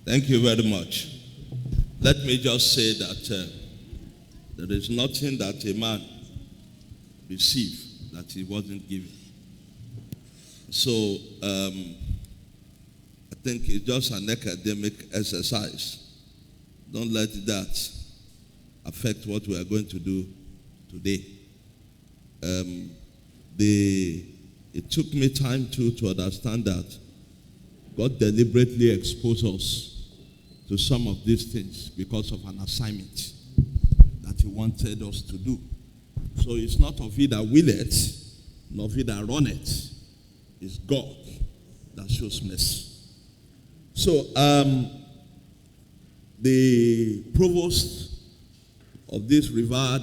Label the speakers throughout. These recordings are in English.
Speaker 1: Thank you very much. Let me just say that there is nothing that a man received that he wasn't given. So I think it's just an academic exercise. Don't let that affect what we are going to do today. It took me time to understand that God deliberately exposed us to some of these things because of an assignment that he wanted us to do. So it's not of he that willeth, nor of he that runneth. It's God that shows mercy. So the provost of this revered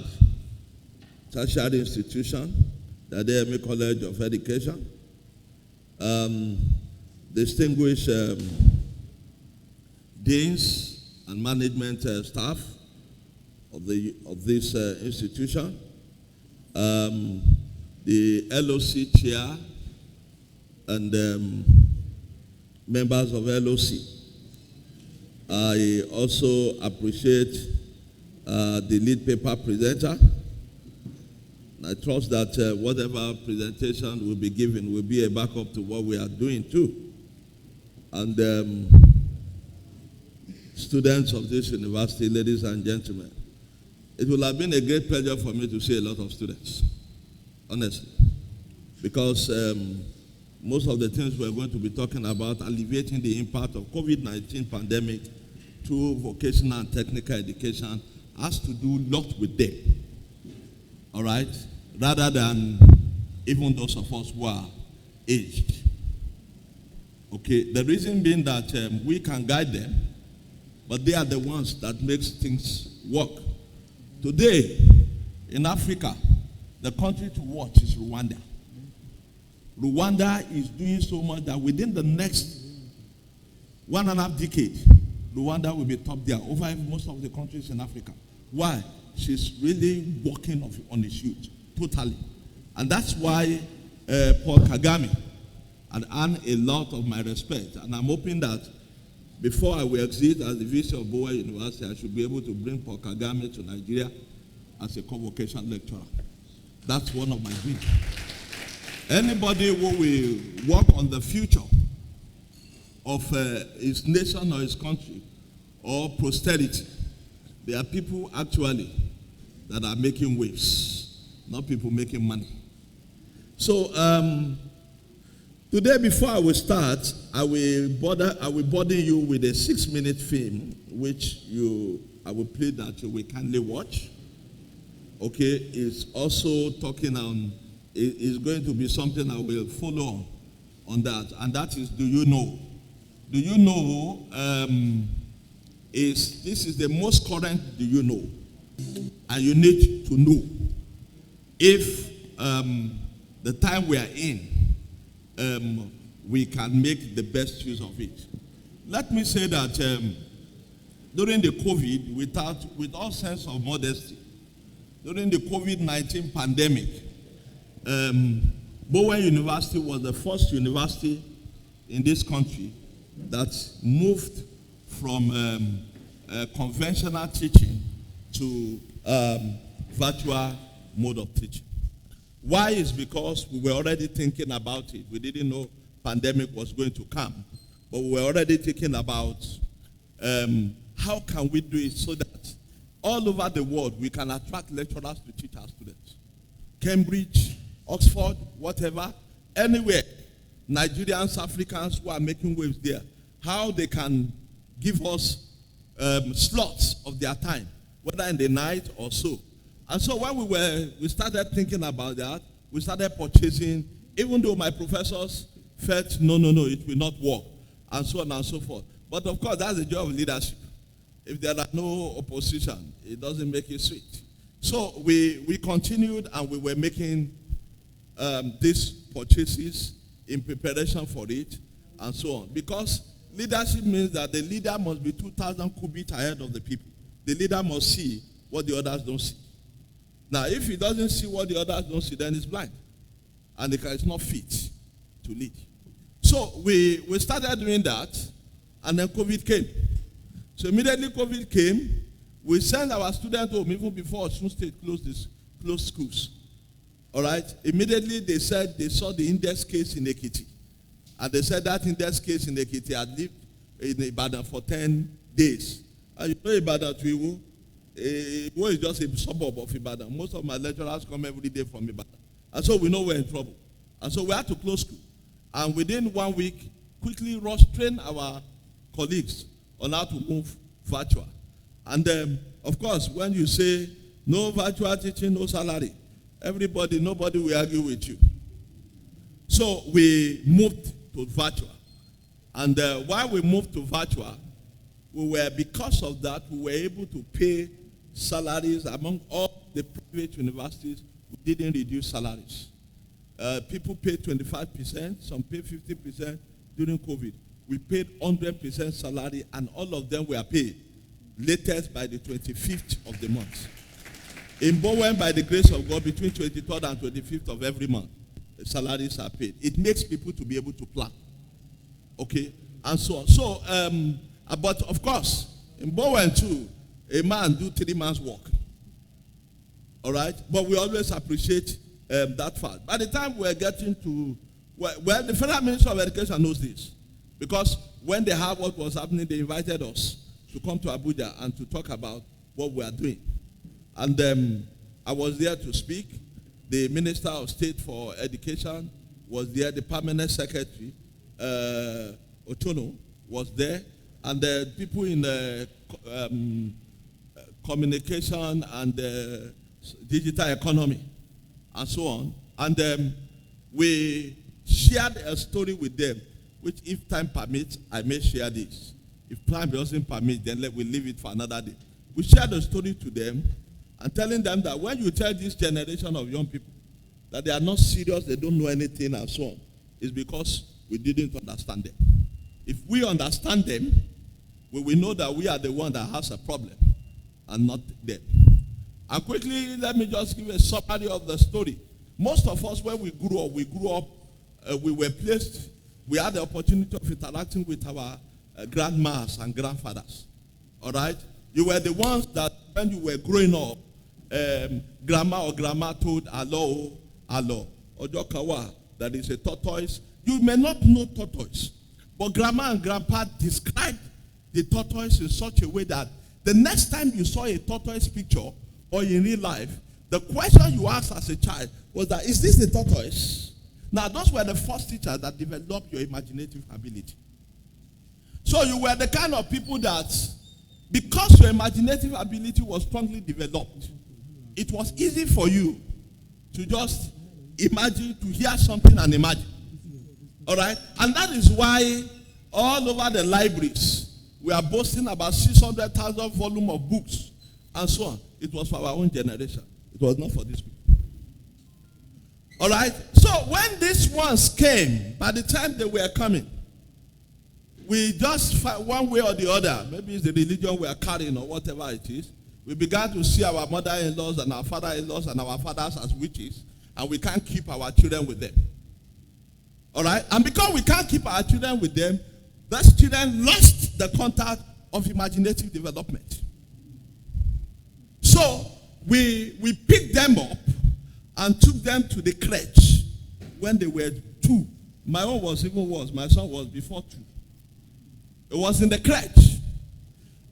Speaker 1: tertiary institution, the Adeyemi College of Education, distinguished deans and management staff of this institution, the LOC chair and members of LOC. I also appreciate the lead paper presenter. I trust that whatever presentation will be given will be a backup to what we are doing too. And students of this university, ladies and gentlemen, it will have been a great pleasure for me to see a lot of students, honestly, because most of the things we're going to be talking about, alleviating the impact of COVID-19 pandemic through vocational and technical education, has to do a lot with them, all right, rather than even those of us who are aged. Okay, the reason being that we can guide them, but they are the ones that makes things work. Today, in Africa, the country to watch is Rwanda. Rwanda is doing so much that within the next 1.5 decades, Rwanda will be top there over most of the countries in Africa. Why? She's really working on the shoot, totally. And that's why Paul Kagame had earned a lot of my respect. And I'm hoping that before I will exit as the VC of Bowen University, I should be able to bring Paul Kagame to Nigeria as a convocation lecturer. That's one of my dreams. Anybody who will work on the future of his nation or his country or posterity, there are people actually that are making waves, not people making money. So today, before I will start, I will burden you with a 6-minute film, which I will plead that you will kindly watch. Okay, it's also talking on. It's going to be something I will follow on that, and that is, do you know? Do you know? This is the most current. Do you know? And you need to know if the time we are in, we can make the best use of it. Let me say that during the COVID, with all sense of modesty, during the COVID-19 pandemic, Bowen University was the first university in this country that moved from conventional teaching to virtual mode of teaching. Why? Is because we were already thinking about it. We didn't know pandemic was going to come, but we were already thinking about how can we do it so that all over the world we can attract lecturers to teach our students. Cambridge, Oxford, whatever, anywhere, Nigerians, Africans who are making waves there, how they can give us slots of their time, whether in the night or so. And so when we started thinking about that, we started purchasing, even though my professors felt, no, it will not work, and so on and so forth. But of course, that's the job of leadership. If there are no opposition, it doesn't make it sweet. So we continued, and we were making these purchases in preparation for it, and so on. Because leadership means that the leader must be 2,000 cubits ahead of the people. The leader must see what the others don't see. Now, if he doesn't see what the others don't see, then he's blind. And it's not fit to lead. So we started doing that, and then COVID came. So immediately COVID came, we sent our students home even before Osun State closed schools. All right? Immediately they said they saw the index case in Ekiti. And they said that index case in Ekiti had lived in Ibadan for 10 days. And you know Ibadan to Iwo? Iwo is just a suburb of Ibadan. Most of my lecturers come every day from Ibadan. And so we know we're in trouble. And so we had to close school. And within 1 week, quickly train our colleagues on how to move virtual. And of course, when you say no virtual teaching, no salary, nobody will argue with you. So we moved to virtual. And while we moved to virtual, because of that, we were able to pay salaries among all the private universities. We didn't reduce salaries. People paid 25%, some paid 50% during COVID. We paid 100% salary, and all of them were paid latest by the 25th of the month. In Bowen, by the grace of God, between 23rd and 25th of every month, the salaries are paid. It makes people to be able to plan. Okay? And so on. So, but of course, in Bowen too, a man do 3 months work. All right? But we always appreciate that fact. By the time we're getting to, well, the Federal Ministry of Education knows this. Because when they heard what was happening, they invited us to come to Abuja and to talk about what we are doing. And I was there to speak. The Minister of State for Education was there. The Permanent Secretary, Otono, was there. And the people in communication and digital economy and so on. And we shared a story with them, which if time permits, I may share this. If time doesn't permit, then we'll leave it for another day. We shared a story to them and telling them that when you tell this generation of young people that they are not serious, they don't know anything and so on, it's because we didn't understand them. If we understand them, we will know that we are the one that has a problem and not them. And quickly, let me just give a summary of the story. Most of us, when we grew up, we were placed, we had the opportunity of interacting with our grandmas and grandfathers. All right? You were the ones that when you were growing up, grandma or grandma told alo, ojokawa, that is a tortoise. You may not know tortoise, but grandma and grandpa described the tortoise in such a way that the next time you saw a tortoise picture or in real life, the question you asked as a child was that, is this a tortoise? Now, those were the first teachers that developed your imaginative ability. So you were the kind of people that, because your imaginative ability was strongly developed, it was easy for you to just imagine, to hear something and imagine. All right? And that is why all over the libraries, we are boasting about 600,000 volumes of books and so on. It was for our own generation. It was not for these people. All right? So when these ones came, by the time they were coming, we just, one way or the other, maybe it's the religion we are carrying or whatever it is, we began to see our mother-in-laws and our father-in-laws and our fathers as witches, and we can't keep our children with them. All right? And because we can't keep our children with them, those children lost the contact of imaginative development. So we picked them up and took them to the crèche when they were 2. My own was even worse. My son was before 2. It was in the crèche.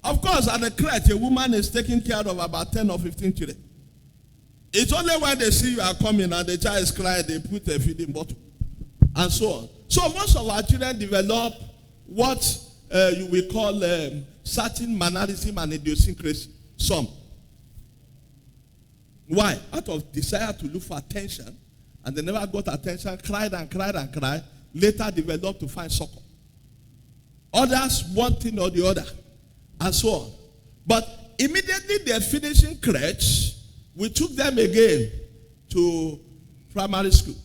Speaker 1: Of course, at the crèche, a woman is taking care of about 10 or 15 children. It's only when they see you are coming and the child is crying, they put a feeding bottle and so on. So most of our children develop what you will call certain mannerism and idiosyncrasy. Some. Why? Out of desire to look for attention, and they never got attention, cried and cried and cried, later developed to find succor. Others, one thing or the other, and so on. But immediately they're finishing crèche, we took them again to primary school.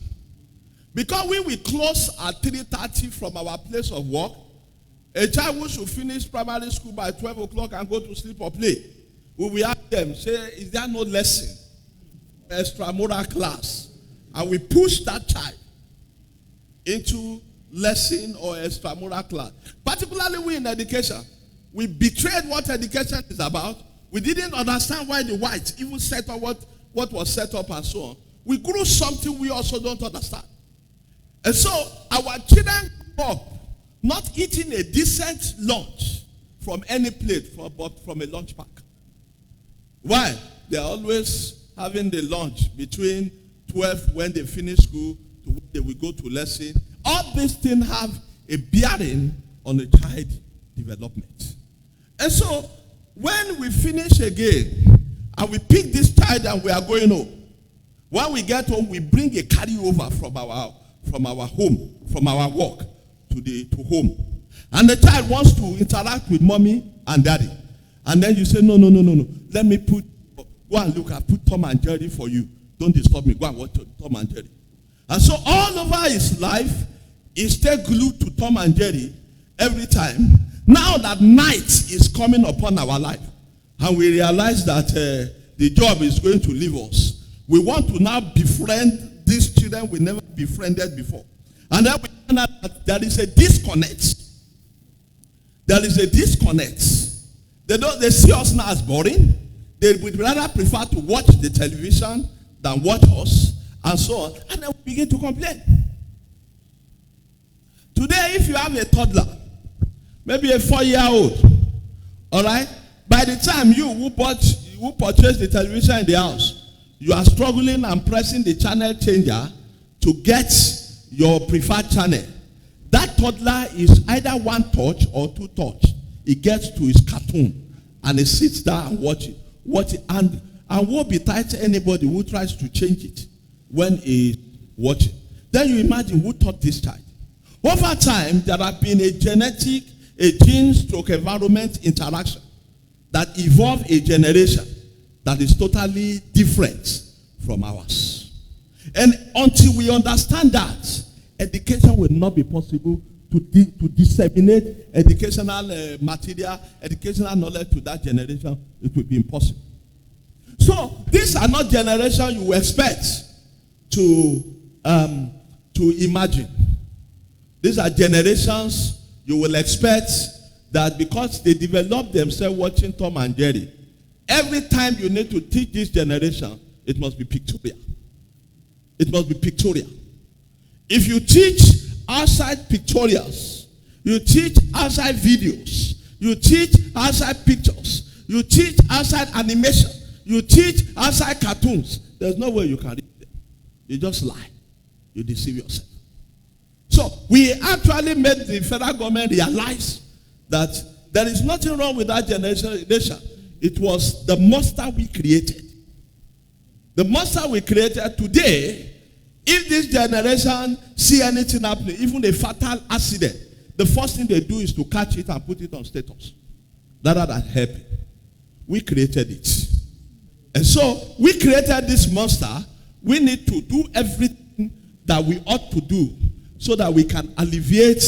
Speaker 1: Because we will close at 3:30 from our place of work, a child who should finish primary school by 12 o'clock and go to sleep or play, we will ask them, say, is there no lesson? Extramural class. And we push that child into lesson or extramural class. Particularly we in education, We betrayed what education is about. We didn't understand why the whites even set up what was set up and so on. We grew something we also don't understand. And so our children grew up not eating a decent lunch from any plate, but from a lunch pack. Why? They're always having the lunch between 12 when they finish school to when they will go to lesson. All these things have a bearing on the child development. And so when we finish again and we pick this child and we are going home, when we get home, we bring a carryover from our home, from our work to home. And the child wants to interact with mommy and daddy. And then you say, no. Let me go and look, I put Tom and Jerry for you. Don't disturb me. Go and watch Tom and Jerry. And so all over his life, he stayed glued to Tom and Jerry every time. Now that night is coming upon our life, and we realize that the job is going to leave us, we want to now befriend these children we never befriended before. And then we find out that there is a disconnect. There is a disconnect. They see us now as boring. They would rather prefer to watch the television than watch us, and so on. And then we begin to complain. Today, if you have a toddler, maybe a 4-year-old, all right, by the time who purchased the television in the house, you are struggling and pressing the channel changer to get your preferred channel. That toddler is either one touch or two touch. He gets to his cartoon and he sits down and watch it. And woe betide anybody who tries to change it when he watches. Then you imagine who taught this child. Over time, there have been a gene-environment interaction that evolved a generation that is totally different from ours. And until we understand that, education will not be possible to disseminate educational material, educational knowledge to that generation. It will be impossible. So these are not generations you expect to imagine. These are generations you will expect that because they develop themselves watching Tom and Jerry, every time you need to teach this generation, it must be pictorial. It must be pictorial. If you teach outside pictorials, you teach outside videos, you teach outside pictures, you teach outside animation, you teach outside cartoons, there's no way you can read them. You just lie. You deceive yourself. So we actually made the federal government realize that there is nothing wrong with that generation. It was the monster we created. The monster we created today, if this generation see anything happening, even a fatal accident, the first thing they do is to catch it and put it on status rather than helping. We created it. And so we created this monster. We need to do everything that we ought to do so that we can alleviate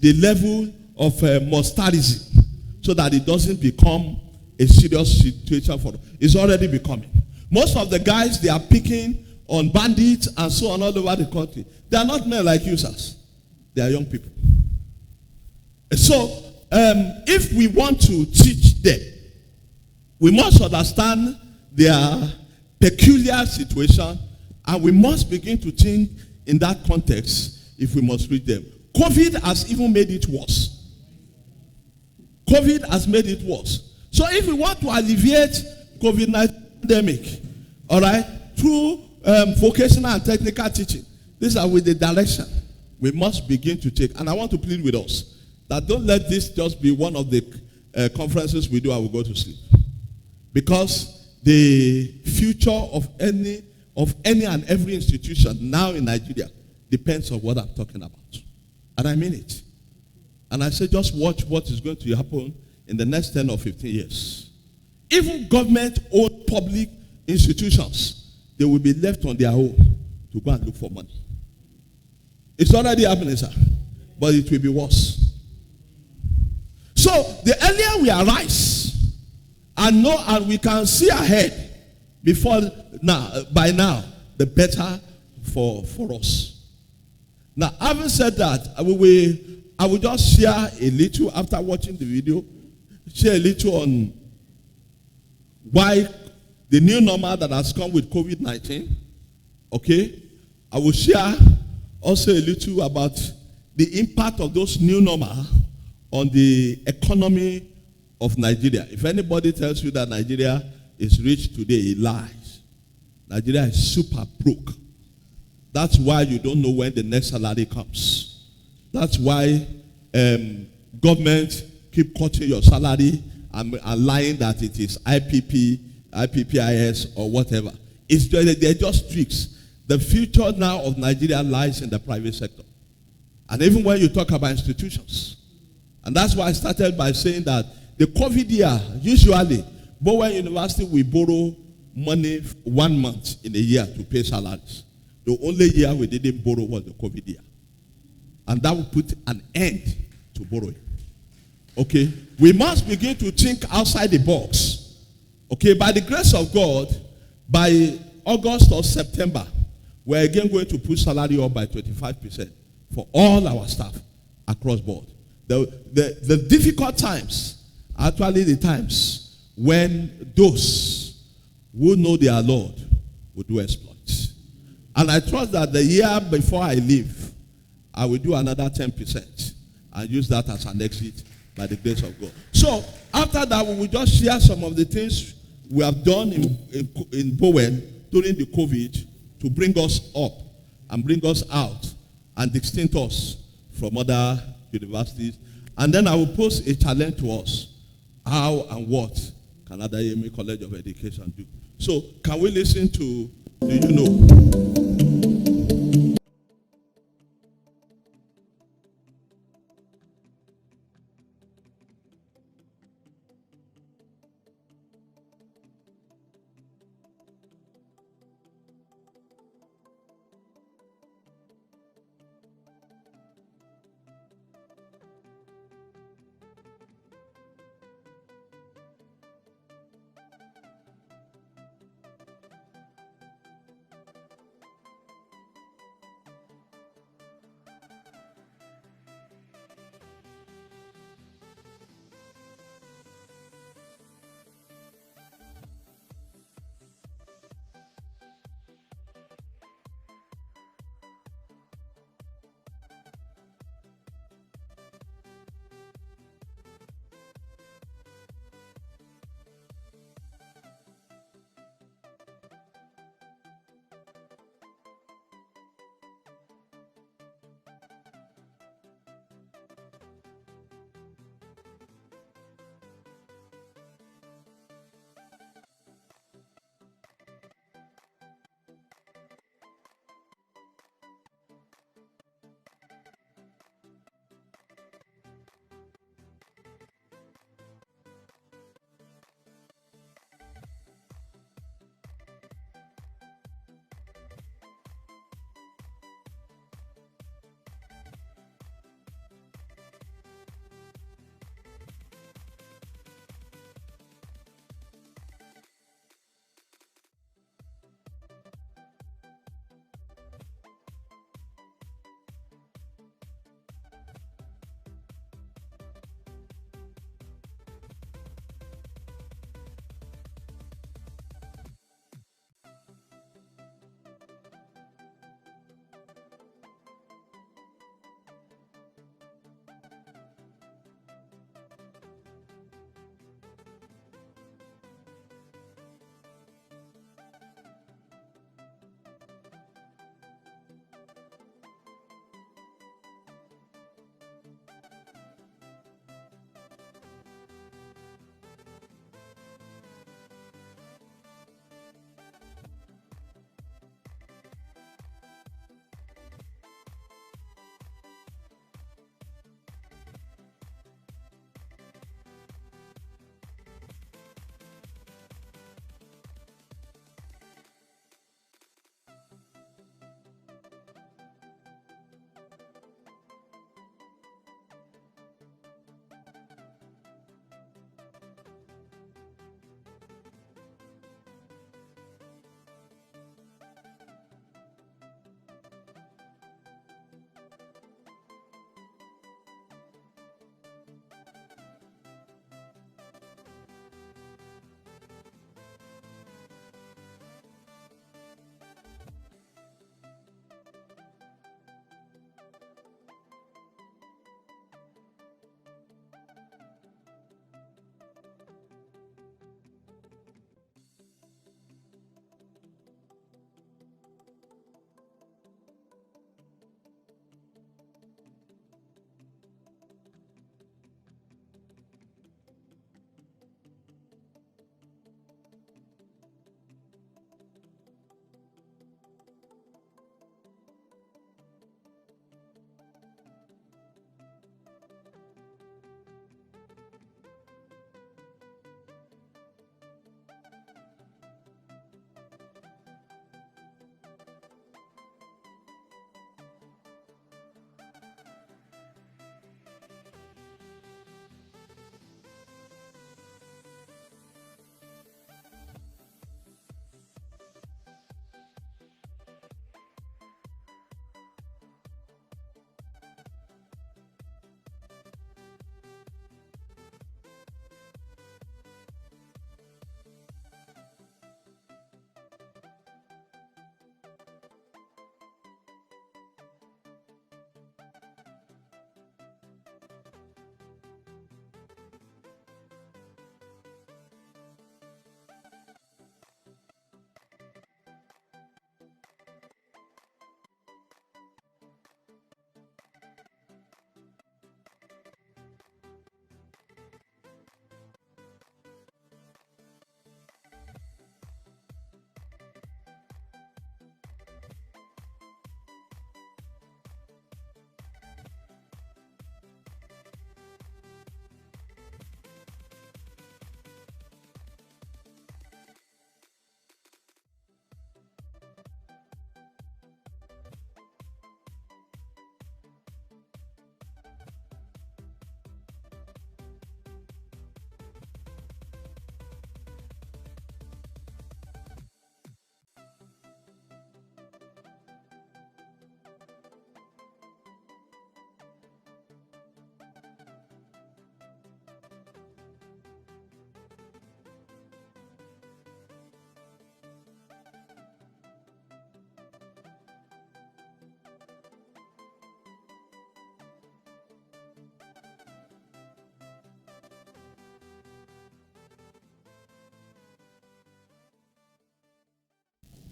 Speaker 1: the level of monsterism so that it doesn't become a serious situation for them. It's already becoming. Most of the guys, they are picking on bandits and so on all over the country. They are not men like you, sirs. They are young people. And so, if we want to teach them, we must understand their peculiar situation, and we must begin to think in that context if we must reach them. COVID has even made it worse. COVID has made it worse. So if we want to alleviate COVID-19 pandemic, all right, through vocational and technical teaching, these are with the direction we must begin to take. And I want to plead with us that don't let this just be one of the conferences we do and we go to sleep. Because the future of any and every institution now in Nigeria depends on what I'm talking about. And I mean it. And I say just watch what is going to happen in the next 10 or 15 years. Even government-owned public institutions, they will be left on their own to go and look for money. It's already happening, sir. But it will be worse. So the earlier we arise and know and we can see ahead by now, the better for us. Now, having said that, I will just share a little after watching the video. share a little on why the new normal that has come with COVID-19. Okay? I will share also a little about the impact of those new normal on the economy of Nigeria. If anybody tells you that Nigeria is rich today, he lies. Nigeria is super broke. That's why you don't know when the next salary comes. That's why government keep cutting your salary and lying that it is IPPIS or whatever. They're just tricks. The future now of Nigeria lies in the private sector. And even when you talk about institutions. And that's why I started by saying that the COVID year, usually, Bowen University will borrow money 1 month in a year to pay salaries. The only year we didn't borrow was the COVID year. And that will put an end to borrowing. Okay? We must begin to think outside the box. Okay? By the grace of God, by August or September, we're again going to push salary up by 25% for all our staff across board. The difficult times are actually the times when those who know their Lord will do exploits. And I trust that the year before I leave, I will do another 10% and use that as an exit by the grace of God. So after that, we will just share some of the things we have done in Bowen during the COVID to bring us up and bring us out and distinct us from other universities. And then I will pose a challenge to us. How and what can Adayemi College of Education do? So can we listen to Do You Know?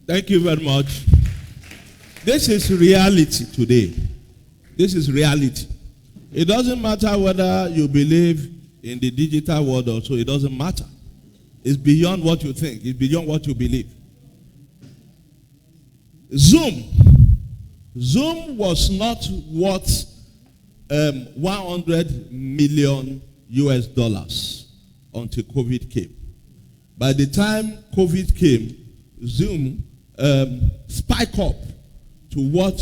Speaker 1: Thank you very much. This is reality today. This is reality. It doesn't matter whether you believe in the digital world or so. It doesn't matter. It's beyond what you think. It's beyond what you believe. Zoom was not worth 100 million US dollars until COVID came. By the time COVID came, Zoom spiked up to what?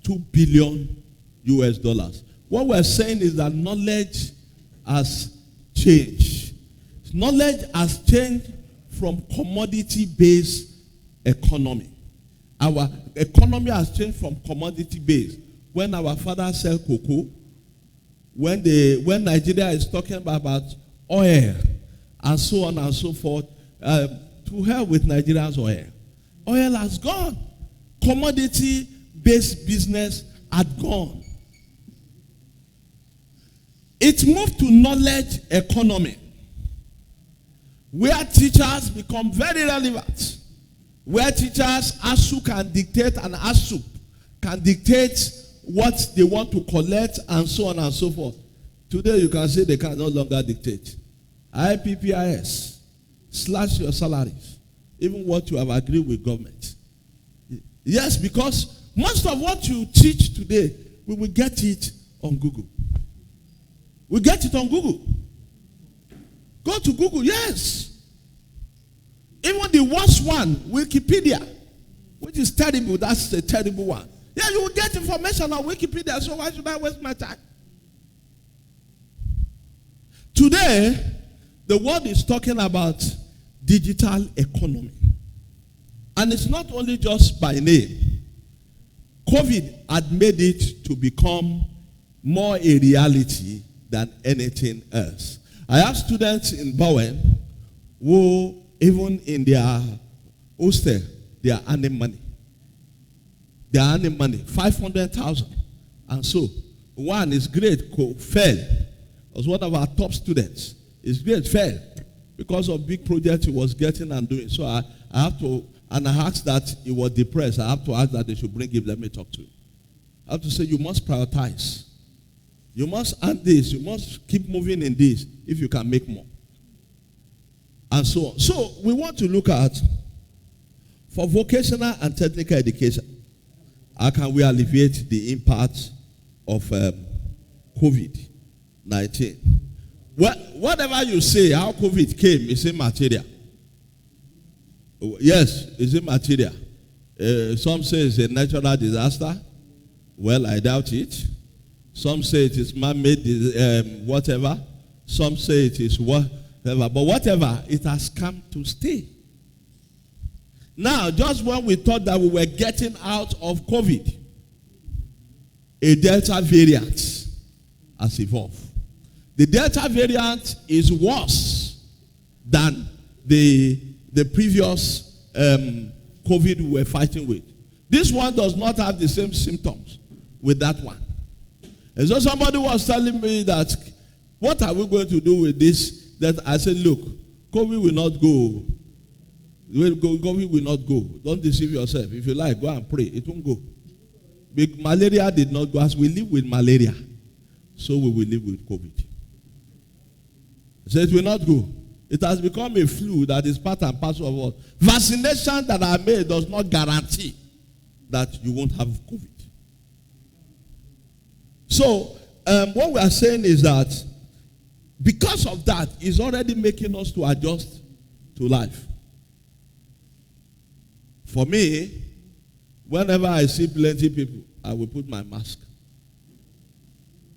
Speaker 1: 2 billion US dollars. What we're saying is that knowledge has changed. Knowledge has changed from commodity-based economy. Our economy has changed from commodity-based. When our fathers sell cocoa, when Nigeria is talking about oil and so on and so forth, to hell with Nigeria's oil. Oil has gone. Commodity-based business had gone. It moved to knowledge economy, where teachers become very relevant, where teachers, ASU can dictate and ASU can dictate what they want to collect and so on and so forth. Today you can say they can no longer dictate. IPPIS, slash your salaries, even what you have agreed with government. Yes, because most of what you teach today, we will get it on Google. We get it on Google. Go to Google, yes. Even the worst one, Wikipedia, which is terrible, that's a terrible one. Yeah, you will get information on Wikipedia, so why should I waste my time? Today, the world is talking about digital economy. And it's not only just by name. COVID had made it to become more a reality than anything else. I have students in Bowen who, even in their hostel, they are earning money. They are earning money, 500,000. And so, one is great, fell. Was one of our top students. His grade fell because of big projects he was getting and doing. So I have to, and I asked that he was depressed. I have to ask that they should bring him, let me talk to him. I have to say, you must prioritize. You must earn this. You must keep moving in this if you can make more. And so on. So we want to look at, for vocational and technical education, how can we alleviate the impact of COVID-19? Whatever you say, how COVID came is immaterial. Yes, it's immaterial. Some say it's a natural disaster. Well, I doubt it. Some say it is man-made, whatever. Some say it is whatever. But whatever, it has come to stay. Now, just when we thought that we were getting out of COVID, a Delta variant has evolved. The Delta variant is worse than the previous COVID we were fighting with. This one does not have the same symptoms with that one. And so somebody was telling me that, what are we going to do with this? That I said, look, COVID will not go. COVID will not go. Don't deceive yourself. If you like, go and pray. It won't go. Malaria did not go. As we live with malaria, so we will live with COVID. So it will not go. It has become a flu that is part and parcel of us. Vaccination that are made does not guarantee that you won't have COVID. So, what we are saying is that because of that, it's already making us to adjust to life. For me, whenever I see plenty people, I will put my mask.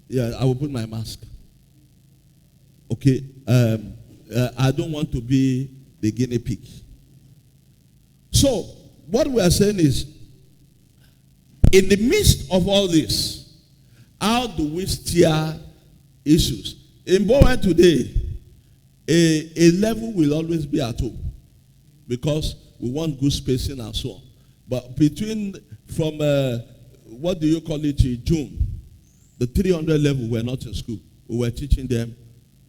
Speaker 1: Yeah, I will put my mask. Okay, I don't want to be the guinea pig. So, what we are saying is, in the midst of all this, how do we steer issues? In Bowen today, a level will always be at home because we want good spacing and so on. But from what do you call it, June, the 300 level were not in school. We were teaching them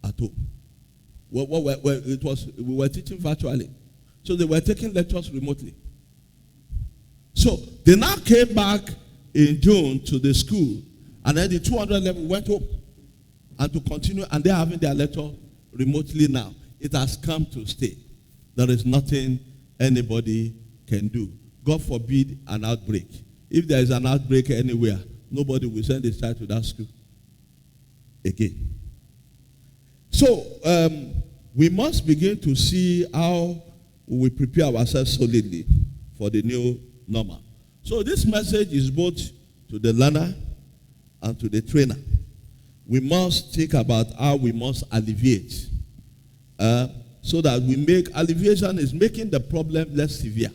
Speaker 1: at home. We were teaching virtually. So they were taking lectures remotely. So they now came back in June to the school, and then the 200 level went home and to continue, and they're having their lecture remotely now. It has come to stay. There is nothing anybody can do. God forbid an outbreak. If there is an outbreak anywhere, nobody will send his child to that school again. So we must begin to see how we prepare ourselves solidly for the new normal. So this message is both to the learner and to the trainer. We must think about how we must alleviate so that we make, alleviation is making the problem less severe.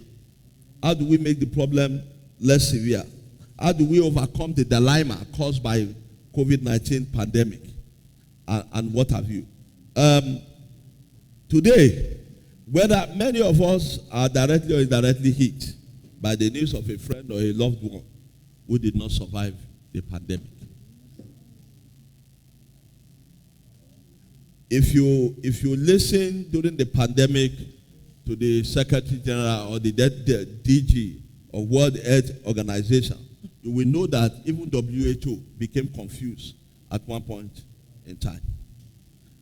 Speaker 1: How do we make the problem less severe? How do we overcome the dilemma caused by COVID-19 pandemic and what have you? Today, whether many of us are directly or indirectly hit by the news of a friend or a loved one who did not survive the pandemic. If you listen during the pandemic to the Secretary General or the DG of World Health Organization, you will know that even WHO became confused at one point in time.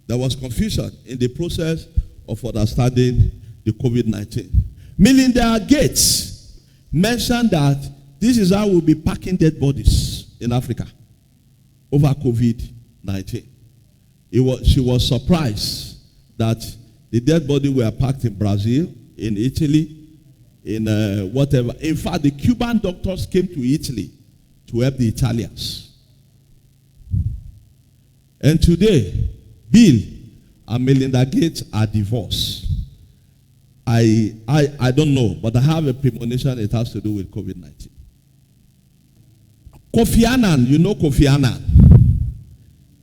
Speaker 1: There was confusion in the process of understanding the COVID-19. Melinda Gates mentioned that this is how we'll be packing dead bodies in Africa over COVID-19. She was surprised that the dead body were packed in Brazil, in Italy, in whatever. In fact, the Cuban doctors came to Italy to help the Italians. And today, Bill and Melinda Gates are divorced. I don't know, but I have a premonition it has to do with COVID-19. Kofi Annan, you know Kofi Annan.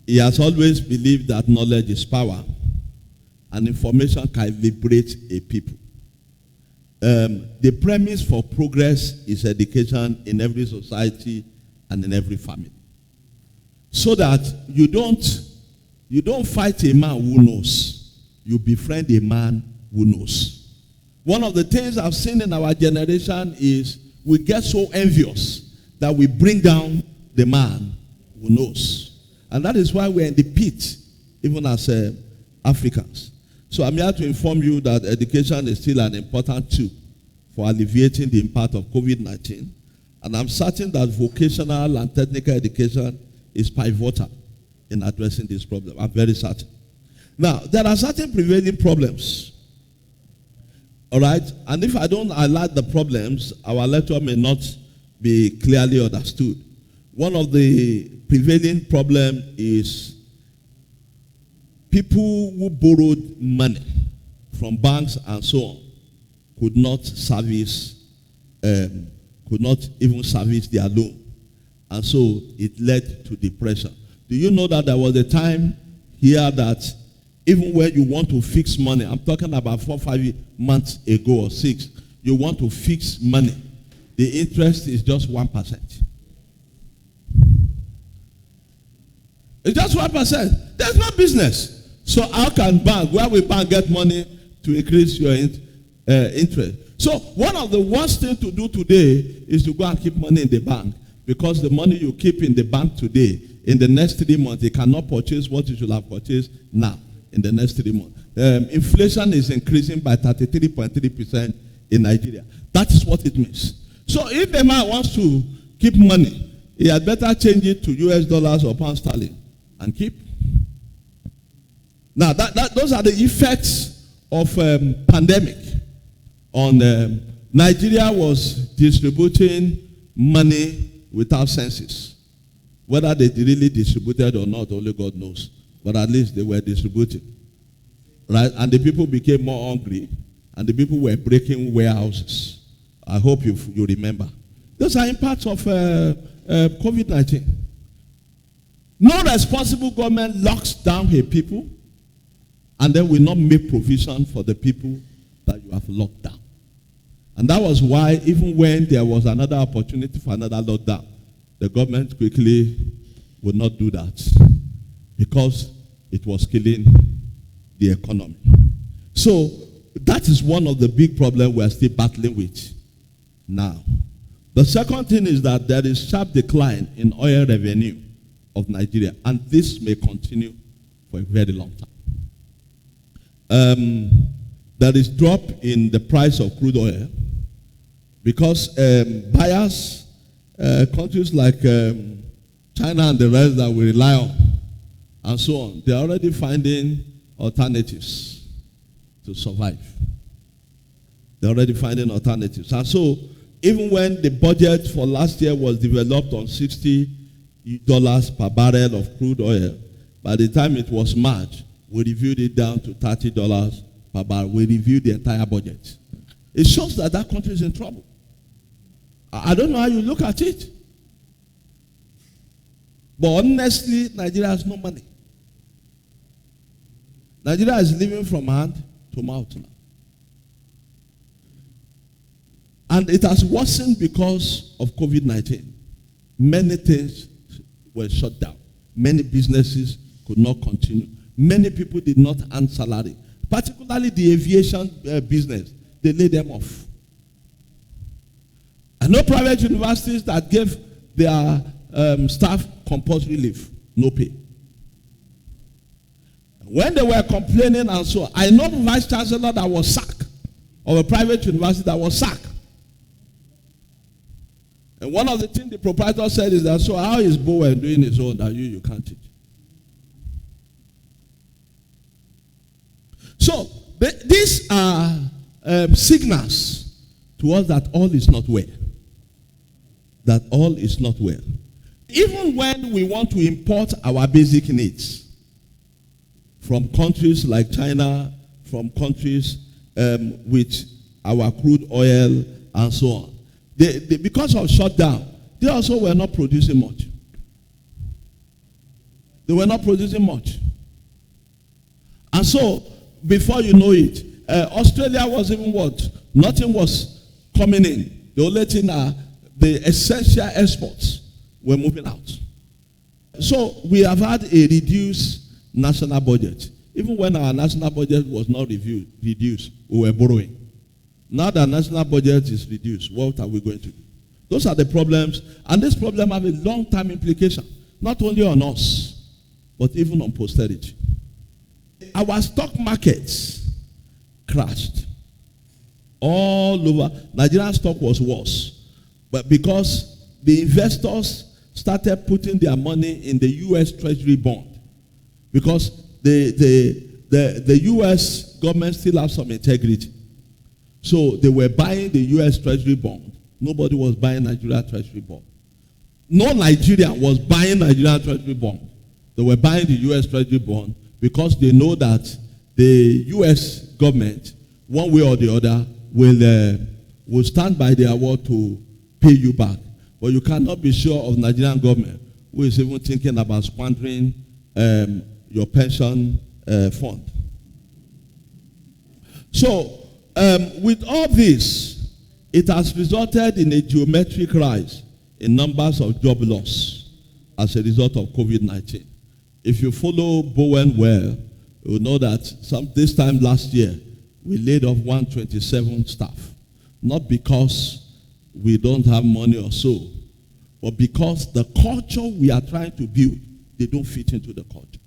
Speaker 1: He has always believed that knowledge is power and information can liberate a people. The premise for progress is education in every society and in every family. So that you don't fight a man who knows. You befriend a man who knows. One of the things I've seen in our generation is we get so envious that we bring down the man who knows. And that is why we're in the pit, even as Africans. So I'm here to inform you that education is still an important tool for alleviating the impact of COVID-19. And I'm certain that vocational and technical education is pivotal in addressing this problem. I'm very certain. Now, there are certain prevailing problems. All right? And if I don't highlight the problems, our lecture may not be clearly understood. One of the prevailing problems is people who borrowed money from banks and so on could not even service their loan. And so it led to depression. Do you know that there was a time here that even when you want to fix money, I'm talking about 4 or 5 months ago or 6, you want to fix money, the interest is just 1%. It's just 1%. There's no business. So how can where will bank get money to increase your interest? So one of the worst things to do today is to go and keep money in the bank, because the money you keep in the bank today, in the next 3 months, you cannot purchase what you should have purchased now in the next 3 months. Inflation is increasing by 33.3% in Nigeria. That is what it means. So if a man wants to keep money, he had better change it to US dollars or pound sterling and keep. Now, those are the effects of pandemic. Nigeria was distributing money without census. Whether they really distributed or not, only God knows. But at least they were distributing. Right? And the people became more hungry. And the people were breaking warehouses. I hope you remember. Those are impacts of COVID-19. No responsible government locks down a people and then will not make provision for the people that you have locked down. And that was why even when there was another opportunity for another lockdown, the government quickly would not do that because it was killing the economy. So that is one of the big problems we are still battling with now. The second thing is that there is sharp decline in oil revenue of Nigeria, and this may continue for a very long time. There is drop in the price of crude oil because buyers, countries like China and the rest that we rely on, and so on, they are already finding alternatives to survive. They're already finding alternatives. And so, even when the budget for last year was developed on $60 per barrel of crude oil, by the time it was March, we reviewed it down to $30 per barrel. We reviewed the entire budget. It shows that that country is in trouble. I don't know how you look at it. But honestly, Nigeria has no money. Nigeria is living from hand to mouth now. And it has worsened because of COVID-19. Many things were shut down. Many businesses could not continue. Many people did not earn salary. Particularly the aviation business. They laid them off. I know private universities that gave their staff compulsory leave, no pay. When they were complaining and so on, I know the vice chancellor that was sacked, of a private university that was sacked. And one of the things the proprietor said is that, so how is Bowen doing his own that you can't teach? So these are signals to us that all is not well. That all is not well. Even when we want to import our basic needs from countries like China, from countries with our crude oil and so on, they, because of shutdown, they also were not producing much. They were not producing much. And so, before you know it, Australia was even what? Nothing was coming in. The only thing are the essential exports were moving out. So, we have had a reduced national budget. Even when our national budget was not reduced, we were borrowing. Now that national budget is reduced, what are we going to do? Those are the problems, and this problem have a long-term implication, not only on us, but even on posterity. Our stock markets crashed all over. Nigerian stock was worse, but because the investors started putting their money in the U.S. Treasury bond, because the U.S. government still has some integrity. So they were buying the U.S. Treasury bond. Nobody was buying Nigeria Treasury bond. No Nigerian was buying Nigeria Treasury bond. They were buying the U.S. Treasury bond because they know that the U.S. government, one way or the other, will stand by their word to pay you back. But you cannot be sure of Nigerian government who is even thinking about squandering your pension fund. So, with all this, it has resulted in a geometric rise in numbers of job loss as a result of COVID-19. If you follow Bowen well, you will know that this time last year, we laid off 127 staff. Not because we don't have money or so, but because the culture we are trying to build, they don't fit into the culture.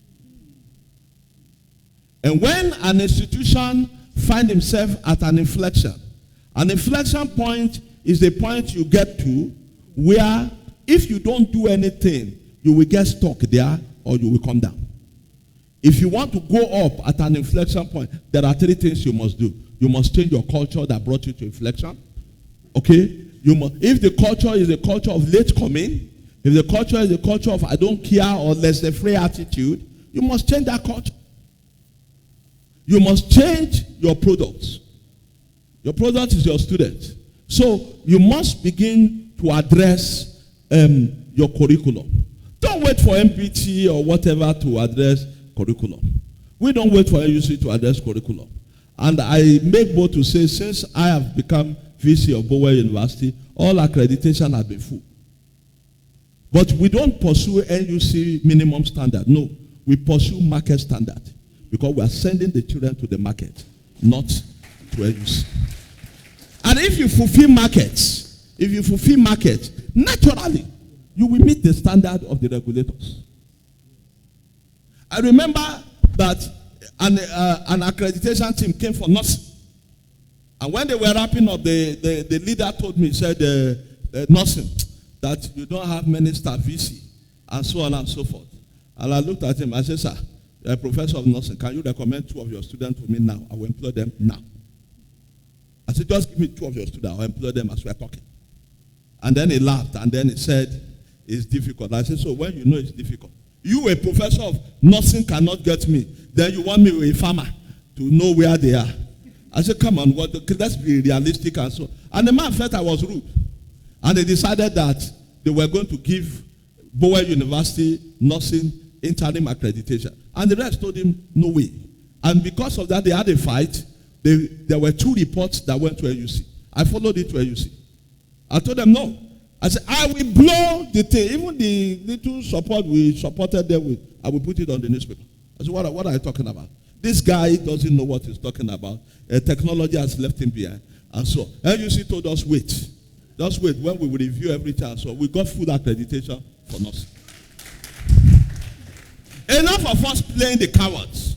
Speaker 1: And when an institution finds himself at an inflection point is the point you get to where if you don't do anything, you will get stuck there or you will come down. If you want to go up at an inflection point, there are three things you must do. You must change your culture that brought you to inflection. Okay? If the culture is a culture of late coming, if the culture is a culture of I don't care or laissez-faire attitude, you must change that culture. You must change your products. Your product is your student. So you must begin to address your curriculum. Don't wait for MPT or whatever to address curriculum. We don't wait for UC to address curriculum. And I make bold to say, since I have become VC of Bowen University, all accreditation has been full. But we don't pursue NUC minimum standard. No, we pursue market standard. Because we are sending the children to the market, not to NUC. And if you fulfill markets, if you fulfill market, naturally, you will meet the standard of the regulators. I remember that an accreditation team came for nursing. And when they were wrapping up, the leader told me, he said, nursing, that you don't have many staff VC, and so on and so forth. And I looked at him, I said, sir, you're a professor of nursing. Can you recommend 2 of your students to me now? I will employ them now. I said, just give me 2 of your students. I'll employ them as we're talking. And then he laughed, and then he said, it's difficult. I said, so when you know it's difficult, you, a professor of nursing, cannot get me. Then you want me, a farmer, to know where they are. I said, come on, let's be realistic and so. And the man felt I was rude. And they decided that they were going to give Bowen University nursing interim accreditation. And the rest told him, no way. And because of that, they had a fight. There were 2 reports that went to AUC. I followed it to AUC. I told them, no. I said, I will blow the thing. Even the little support we supported them with, I will put it on the newspaper. I said, what are you talking about? This guy doesn't know what he's talking about. Technology has left him behind. And so, AUC told us, wait. Just wait. When we will review everything. So we got full accreditation for nursing. Enough of us playing the cowards.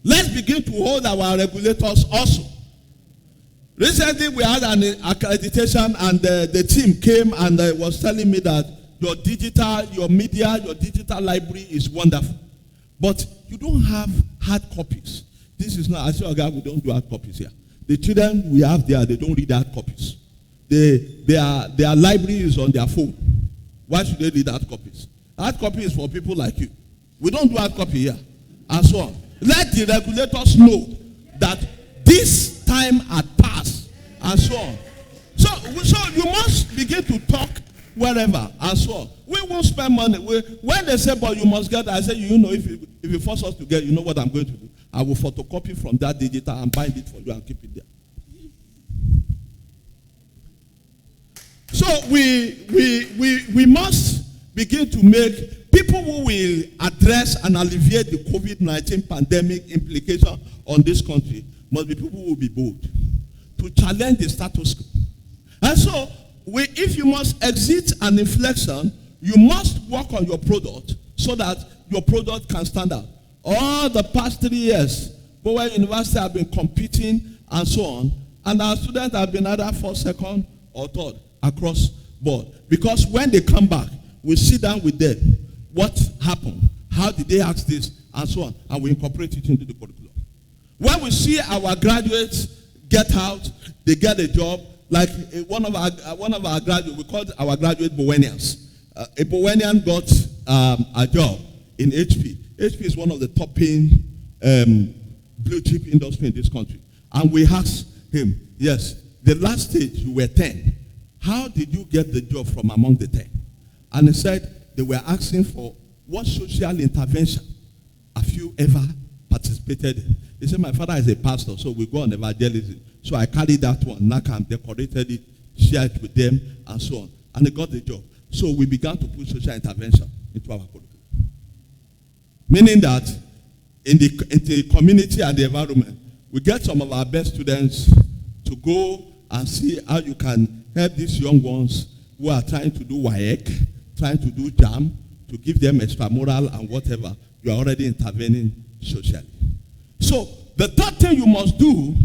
Speaker 1: Let's begin to hold our regulators also. Recently, we had an accreditation, and the team came and was telling me that your digital, your media, your digital library is wonderful. But you don't have hard copies. This is not, I say, okay, we don't do hard copies here. The children we have there, they don't read hard copies. Their library is on their phone. Why should they read hard copies? Hard copy is for people like you. We don't do hard copy here. And so on. Let the regulators know that this time had passed. And so on. So you must begin to talk wherever and so on. We won't spend money. When they say, but you must get, I say, you know, if you force us to get, you know what I'm going to do? I will photocopy from that digital and bind it for you and keep it there. So we must begin to make people who will address and alleviate the COVID-19 pandemic implication on this country must be people who will be bold to challenge the status quo. And so, if you must exit an inflection, you must work on your product so that your product can stand out. All the past 3 years, Bowen University have been competing and so on, and our students have been either first, second, or third across board. Because when they come back, we sit down with them. What happened? How did they ask this? And so on. And we incorporate it into the curriculum. When we see our graduates get out, they get a job. Like one of our graduates, we called our graduate Bowenians. A Bowenian got a job in HP. HP is one of the top paying blue chip industry in this country. And we asked him, yes, the last stage you were 10. How did you get the job from among the 10? And he said they were asking for what social intervention have you ever participated in? He said, my father is a pastor, so we go on evangelism. So I carried that one, NACAM, decorated it, shared it with them, and so on. And they got the job. So we began to put social intervention into our curriculum. Meaning that in the community and the environment, we get some of our best students to go and see how you can help these young ones who are trying to do WAEC, trying to do JAM, to give them extramural and whatever. You are already intervening socially. So the third thing you must do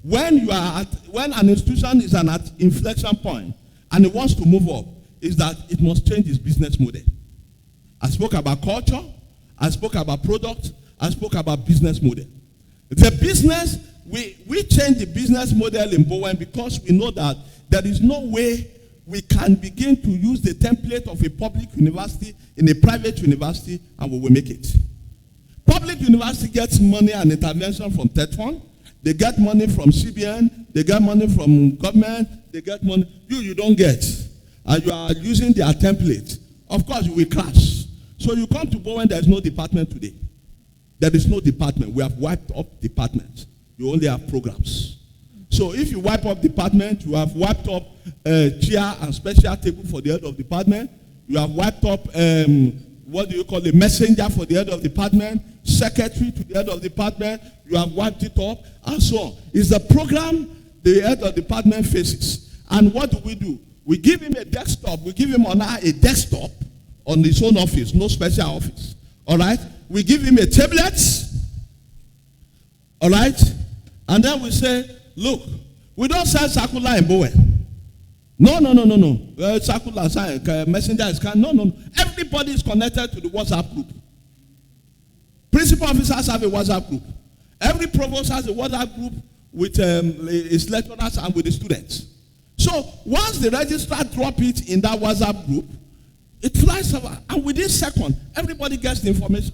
Speaker 1: when an institution is at an inflection point and it wants to move up is that it must change its business model. I spoke about culture, I spoke about product, I spoke about business model. The business, we change the business model in Bowen because we know that there is no way we can begin to use the template of a public university in a private university and we will make it. Public university gets money and intervention from TETFund. They get money from CBN. They get money from government. They get money. You don't get. And you are using their template. Of course, you will crash. So you come to Bowen, there is no department today. There is no department. We have wiped up departments. You only have programs. So if you wipe up department, you have wiped up chair and special table for the head of department. You have wiped up, what do you call it, messenger for the head of department, secretary to the head of department. You have wiped it up, and so on. It's the program the head of department faces. And what do? We give him a desktop. We give him a desktop on his own office, no special office. All right? We give him a tablet. All right? And then we say, look, we don't sell circular in Bowen. No. Circular, messenger is kind. No. Everybody is connected to the WhatsApp group. Principal officers have a WhatsApp group. Every provost has a WhatsApp group with his lecturers and with the students. So once the registrar drop it in that WhatsApp group, it flies over. And within seconds, everybody gets the information.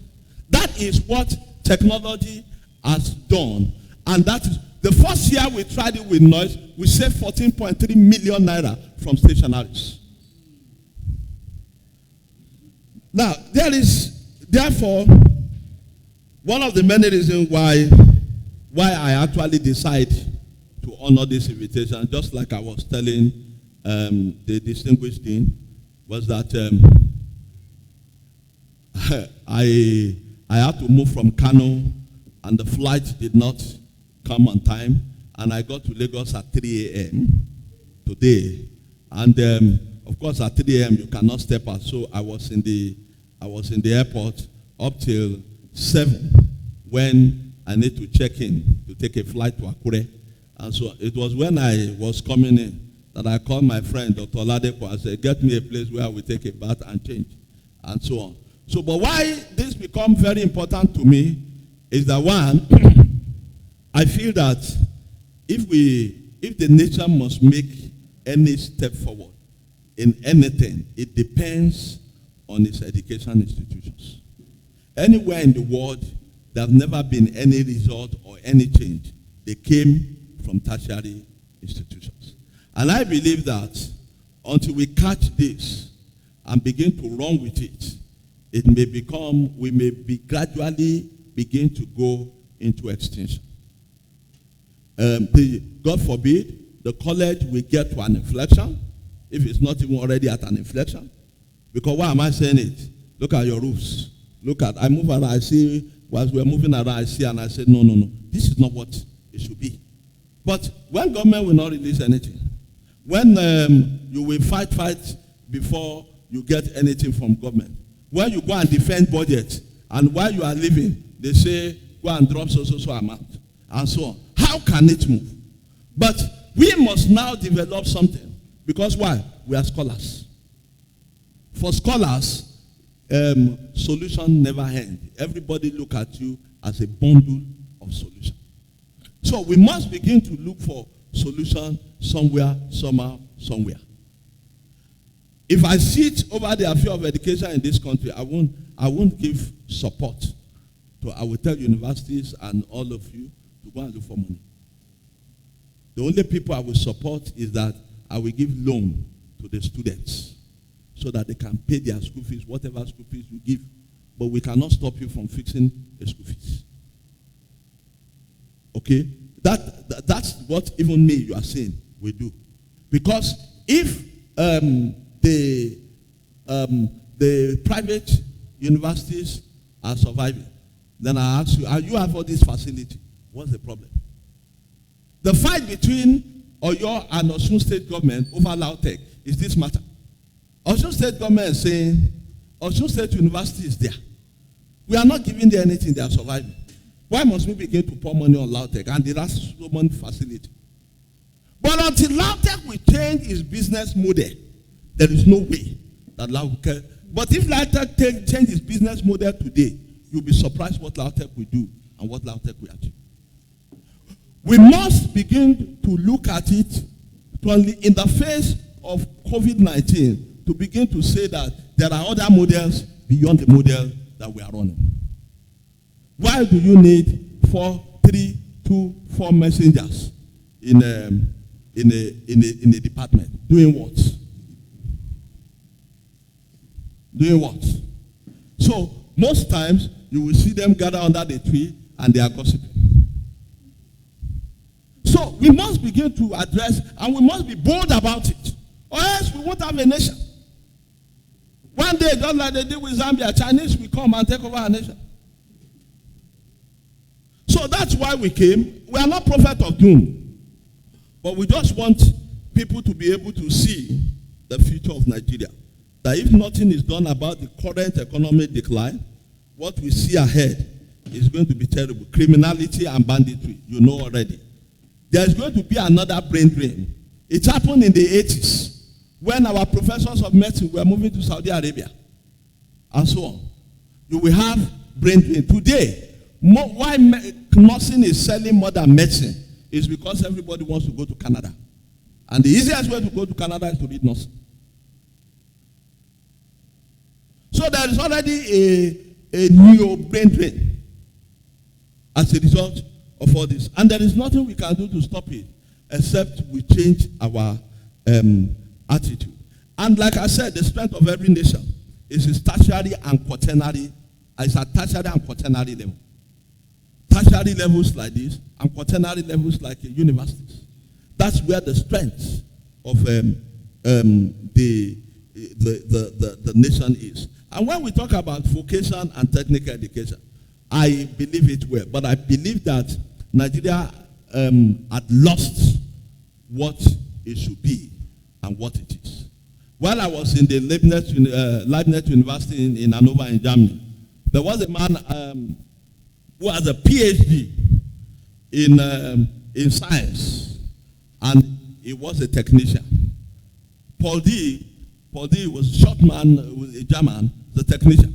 Speaker 1: That is what technology has done. And that is, the first year we tried it with noise, we saved 14.3 million naira from stationaries. Now, there is, therefore, one of the many reasons why I actually decide to honor this invitation, just like I was telling the distinguished dean, was that I had to move from Kano, and the flight did not come on time, and I got to Lagos at 3 a.m. today. And of course, at 3 a.m. you cannot step out, so I was in the airport up till 7 when I need to check in to take a flight to Akure. And so it was when I was coming in that I called my friend, Dr. Oladepo, and said, get me a place where we take a bath and change, and so on. So, but why this becomes very important to me is that, one, I feel that if the nation must make any step forward in anything, it depends on its education institutions. Anywhere in the world, there have never been any result or any change. They came from tertiary institutions. And I believe that until we catch this and begin to run with it, we may gradually begin to go into extinction. God forbid, the college will get to an inflection, if it's not even already at an inflection. Because why am I saying it? Look at your roofs. I move around, I see, whilst we're moving around, I see, and I say, no. This is not what it should be. But when government will not release anything, when you will fight before you get anything from government, when you go and defend budget, and while you are living, they say, go and drop so amount, and so on. How can it move? But we must now develop something. Because why? We are scholars. For scholars, solution never end. Everybody look at you as a bundle of solution. So we must begin to look for solution somewhere, somehow, somewhere. If I sit over the affair of education in this country, I won't give support to, I will tell universities and all of you to go and look for money. The only people I will support is that I will give loan to the students so that they can pay their school fees, whatever school fees you give. But we cannot stop you from fixing the school fees. Okay? That's what even me, you are saying, we do. Because if the private universities are surviving, then I ask you, you have all this facility. What's the problem? The fight between Oyo and Osun State government over LAUTECH is this matter. Osun State government is saying, Osun State University is there. We are not giving them anything, they are surviving. Why must we begin to pour money on LAUTECH? And there are so many facilities. But until LAUTECH will change its business model, there is no way that LAUTECH. But if LAUTECH change its business model today, you'll be surprised what LAUTECH will do and what LAUTECH will achieve. We must begin to look at it in the face of COVID-19 to begin to say that there are other models beyond the model that we are running. Why do you need 4 messengers in a department? Doing what? Doing what? So most times you will see them gather under the tree and they are gossiping. So we must begin to address, and we must be bold about it, or else we won't have a nation. One day, just like they did with Zambia, Chinese will come and take over our nation. So that's why we came. We are not prophets of doom, but we just want people to be able to see the future of Nigeria. That if nothing is done about the current economic decline, what we see ahead is going to be terrible. Criminality and banditry, you know already. There is going to be another brain drain. It happened in the 80s when our professors of medicine were moving to Saudi Arabia and so on. You will have brain drain. Today, why nursing is selling more than medicine is because everybody wants to go to Canada. And the easiest way to go to Canada is to read nursing. So there is already a new brain drain as a result of all this. And there is nothing we can do to stop it except we change our attitude. And like I said, the strength of every nation is its tertiary and quaternary. It's at tertiary and quaternary level. Tertiary levels like this and quaternary levels like universities. That's where the strength of the nation is. And when we talk about vocation and technical education, I believe it well. But I believe that Nigeria had lost what it should be and what it is. While I was in the Leibniz University in Hanover in Germany, there was a man who has a PhD in science, and he was a technician. Paul D was a short man, a German, the technician.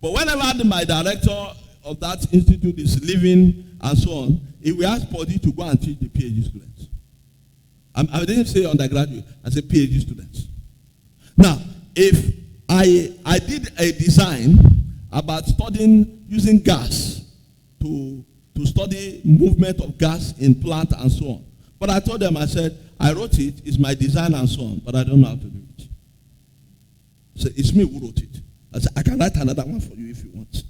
Speaker 1: But whenever my director of that institute is leaving and so on, he will ask Paul D to go and teach the PhD students. I didn't say undergraduate, I said PhD students. Now, if I did a design about studying using gas to study movement of gas in plant and so on. But I told them, I said, I wrote it, it's my design and so on, but I don't know how to do it. So it's me who wrote it. I said, I can write another one for you if you want.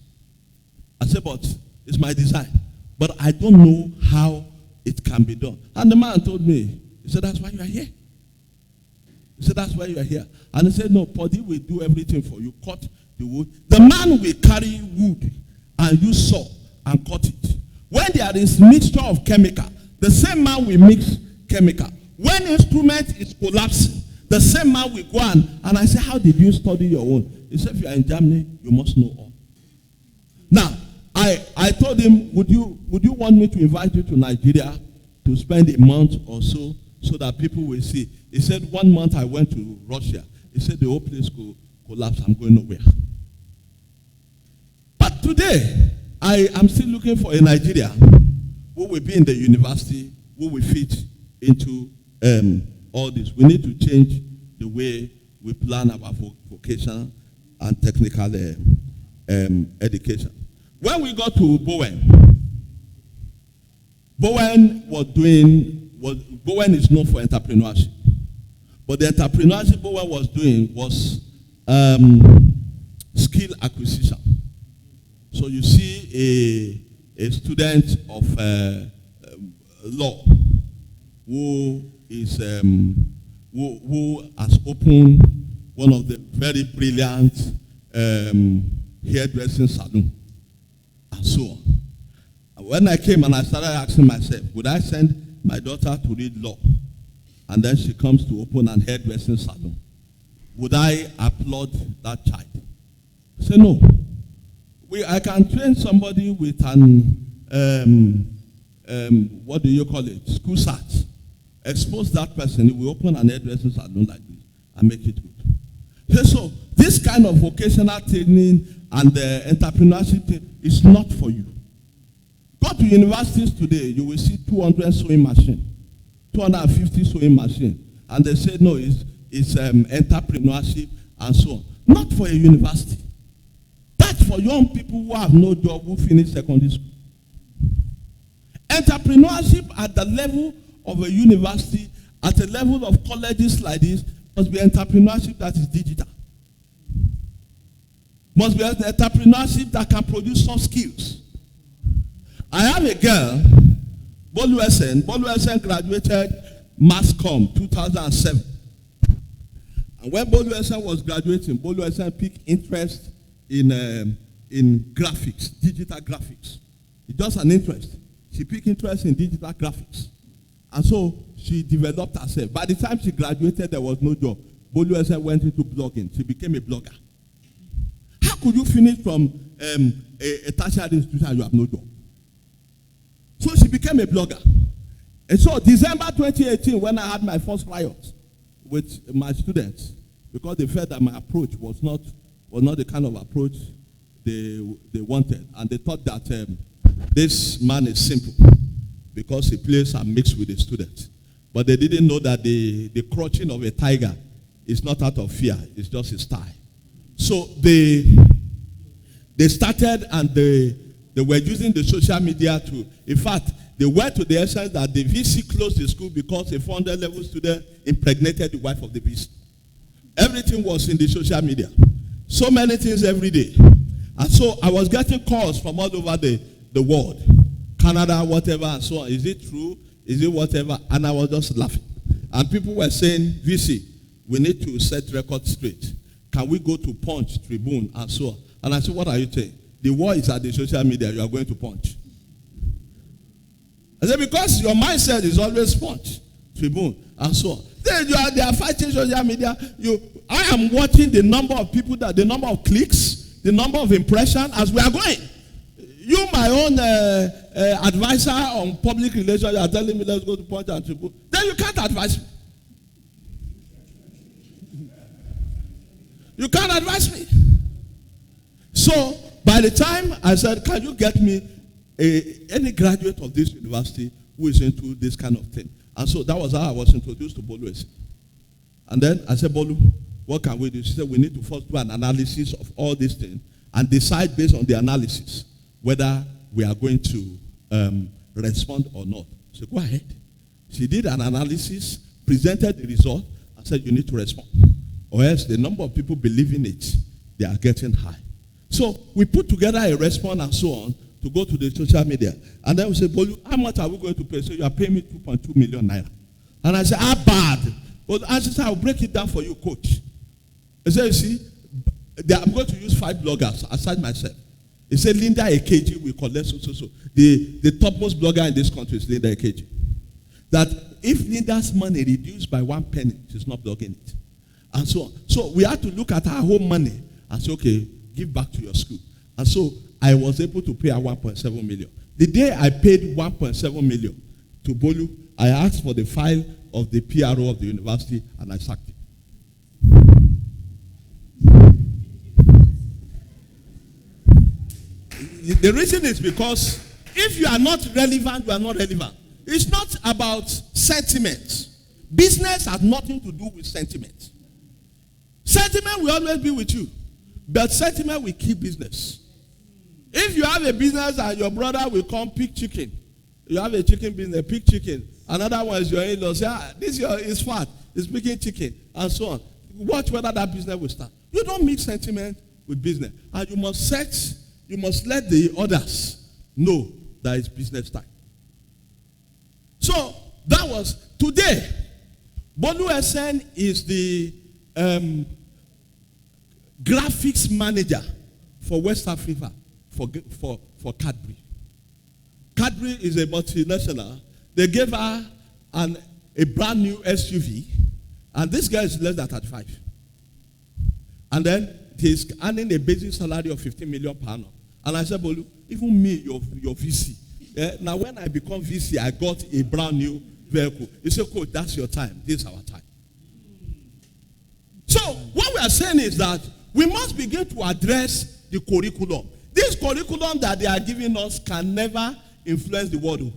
Speaker 1: I said, but it's my design. But I don't know how it can be done. And the man told me, he said, that's why you are here. He said, that's why you are here. And he said, no, Podi will do everything for you. Cut the wood. The man will carry wood and use saw and cut it. When there is mixture of chemical, the same man will mix chemical. When instrument is collapsing, the same man will go and I said, how did you study your own? He said, if you are in Germany, you must know all. Now, I told him, would you want me to invite you to Nigeria to spend a month or so that people will see? He said, 1 month I went to Russia. He said, the whole place could collapse. I'm going nowhere. But today, I am still looking for a Nigeria who will be in the university, who will fit into all this. We need to change the way we plan our vocational and technical education. When we got to Bowen is known for entrepreneurship. But the entrepreneurship Bowen was doing was skill acquisition. So you see a student of law who has opened one of the very brilliant hairdressing salon and so on. And when I came and I started asking myself, would I send my daughter to read law? And then she comes to open an hairdressing salon. Would I applaud that child? I said, no. I can train somebody with an, what do you call it, school cert. Expose that person, he will open an hairdressing salon like this and make it good. So this kind of vocational training and entrepreneurship thing is not for you. Go to universities today, you will see 200 sewing machine, 250 sewing machine. And they say, no, it's entrepreneurship and so on. Not for a university. That's for young people who have no job, who finish secondary school. Entrepreneurship at the level of a university, at a level of colleges like this, must be entrepreneurship that is digital. Must be entrepreneurship that can produce some skills. I have a girl, Bolu Esen graduated Mass Comm 2007. And when Bolu Esen was graduating, Bolu Esen picked interest in graphics, digital graphics. It's just an interest. She picked interest in digital graphics. And so she developed herself. By the time she graduated, there was no job. Boluese went into blogging. She became a blogger. How could you finish from a tertiary institution and you have no job? So she became a blogger. And so December 2018, when I had my first riot with my students, because they felt that my approach was not the kind of approach they wanted. And they thought that this man is simple because he plays and mixes with the students. But they didn't know that the crouching of a tiger is not out of fear. It's just his style. So they started and they were using the social media to, in fact, they went to the essence that the VC closed the school because a 400 level student impregnated the wife of the VC. Everything was in the social media. So many things every day. And so I was getting calls from all over the world. Canada, whatever, and so on. Is it true? Is it whatever? And I was just laughing. And people were saying, VC, we need to set records straight. Can we go to Punch, Tribune, and so on? And I said, what are you saying? The war is at the social media. You are going to Punch. I said, because your mindset is always Punch, Tribune, and so on. They are fighting social media. I am watching the number of people, the number of clicks, the number of impressions as we are going. You, my own advisor on public relations, you are telling me let's go to Punch and Tribune. Then you can't advise me. You can't advise me. So, by the time I said, can you get me any graduate of this university who is into this kind of thing? And so that was how I was introduced to Bolu. And then I said, Bolu, what can we do? She said, we need to first do an analysis of all these things and decide based on the analysis whether we are going to respond or not. So go ahead. She did an analysis, presented the result, and said, you need to respond. Or else the number of people believing it, they are getting high. So we put together a response and so on to go to the social media. And then we say, Bolu, how much are we going to pay? So you are paying me 2.2 million naira. And I said, bad. But I said, I'll break it down for you, coach. I said, you see, I'm going to use 5 bloggers aside myself. He said, Linda Ekeji will collect so. The topmost blogger in this country is Linda Ekeji. That if Linda's money reduced by 1 penny, she's not blogging it. And so on. So we had to look at our home money and say, okay, give back to your school. And so I was able to pay her 1.7 million. The day I paid 1.7 million to Bolu, I asked for the file of the PRO of the university and I sacked it. The reason is because if you are not relevant, you are not relevant. It's not about sentiment. Business has nothing to do with sentiment. Sentiment will always be with you, but sentiment will keep business. If you have a business and your brother will come pick chicken, you have a chicken business, pick chicken. Another one is your in-law, say, this is fat, it's picking chicken, and so on. Watch whether that business will start. You don't mix sentiment with business. And you must let the others know that it's business time. So, that was today. Bolu SN is the graphics manager for West Africa for Cadbury. Cadbury is a multinational. They gave her a brand new SUV, and this guy is less than 35. And then he's earning a basic salary of 15 million per annum. And I said, Bolu, even me, your VC. Now when I become VC, I got a brand new vehicle. He said, coach, that's your time. This is our time. So what we are saying is that we must begin to address the curriculum. This curriculum that they are giving us can never influence the world.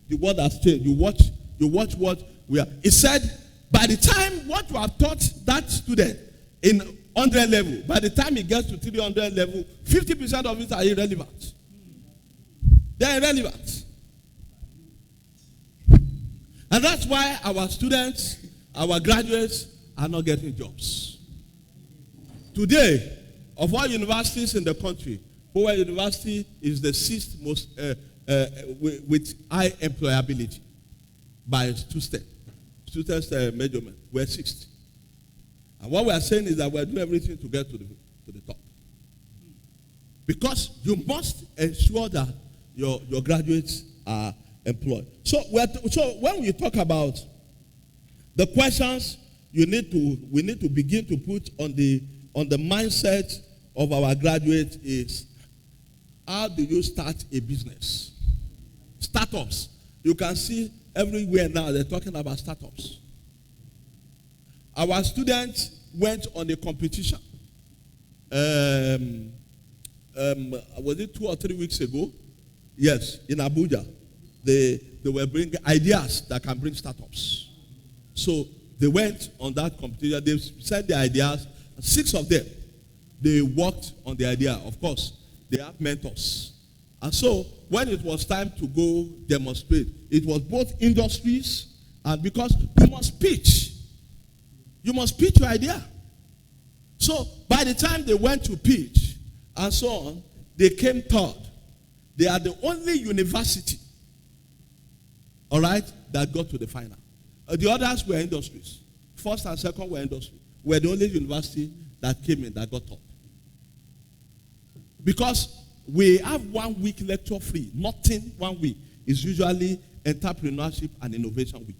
Speaker 1: The world has changed. You watch what we are. It said, by the time what you have taught that student in 100 level, by the time he gets to 300 level, 50% of it are irrelevant. They are irrelevant. And that's why our students, our graduates are not getting jobs. Today, of all universities in the country, Howard University is the 6th most with high employability by students measurement. We're 6th. And what we are saying is that we're doing everything to get to the top. Because you must ensure that your graduates are employed. So when we talk about the questions we need to begin to put on the mindset of our graduates is, how do you start a business? Startups. You can see everywhere now they're talking about startups. Our students went on a competition. Was it 2 or 3 weeks ago? Yes, in Abuja. They were bringing ideas that can bring startups. So they went on that competition. They sent the ideas. 6 of them, they worked on the idea. Of course, they have mentors. And so when it was time to go demonstrate, it was both industries, and because you must pitch. You must pitch your idea. So by the time they went to pitch and so on, they came third. They are the only university, all right, that got to the final. The others were industries. First and second were industry. We're the only university that came in that got top. Because we have 1 week lecture free. Nothing 1 week. It's usually entrepreneurship and innovation week.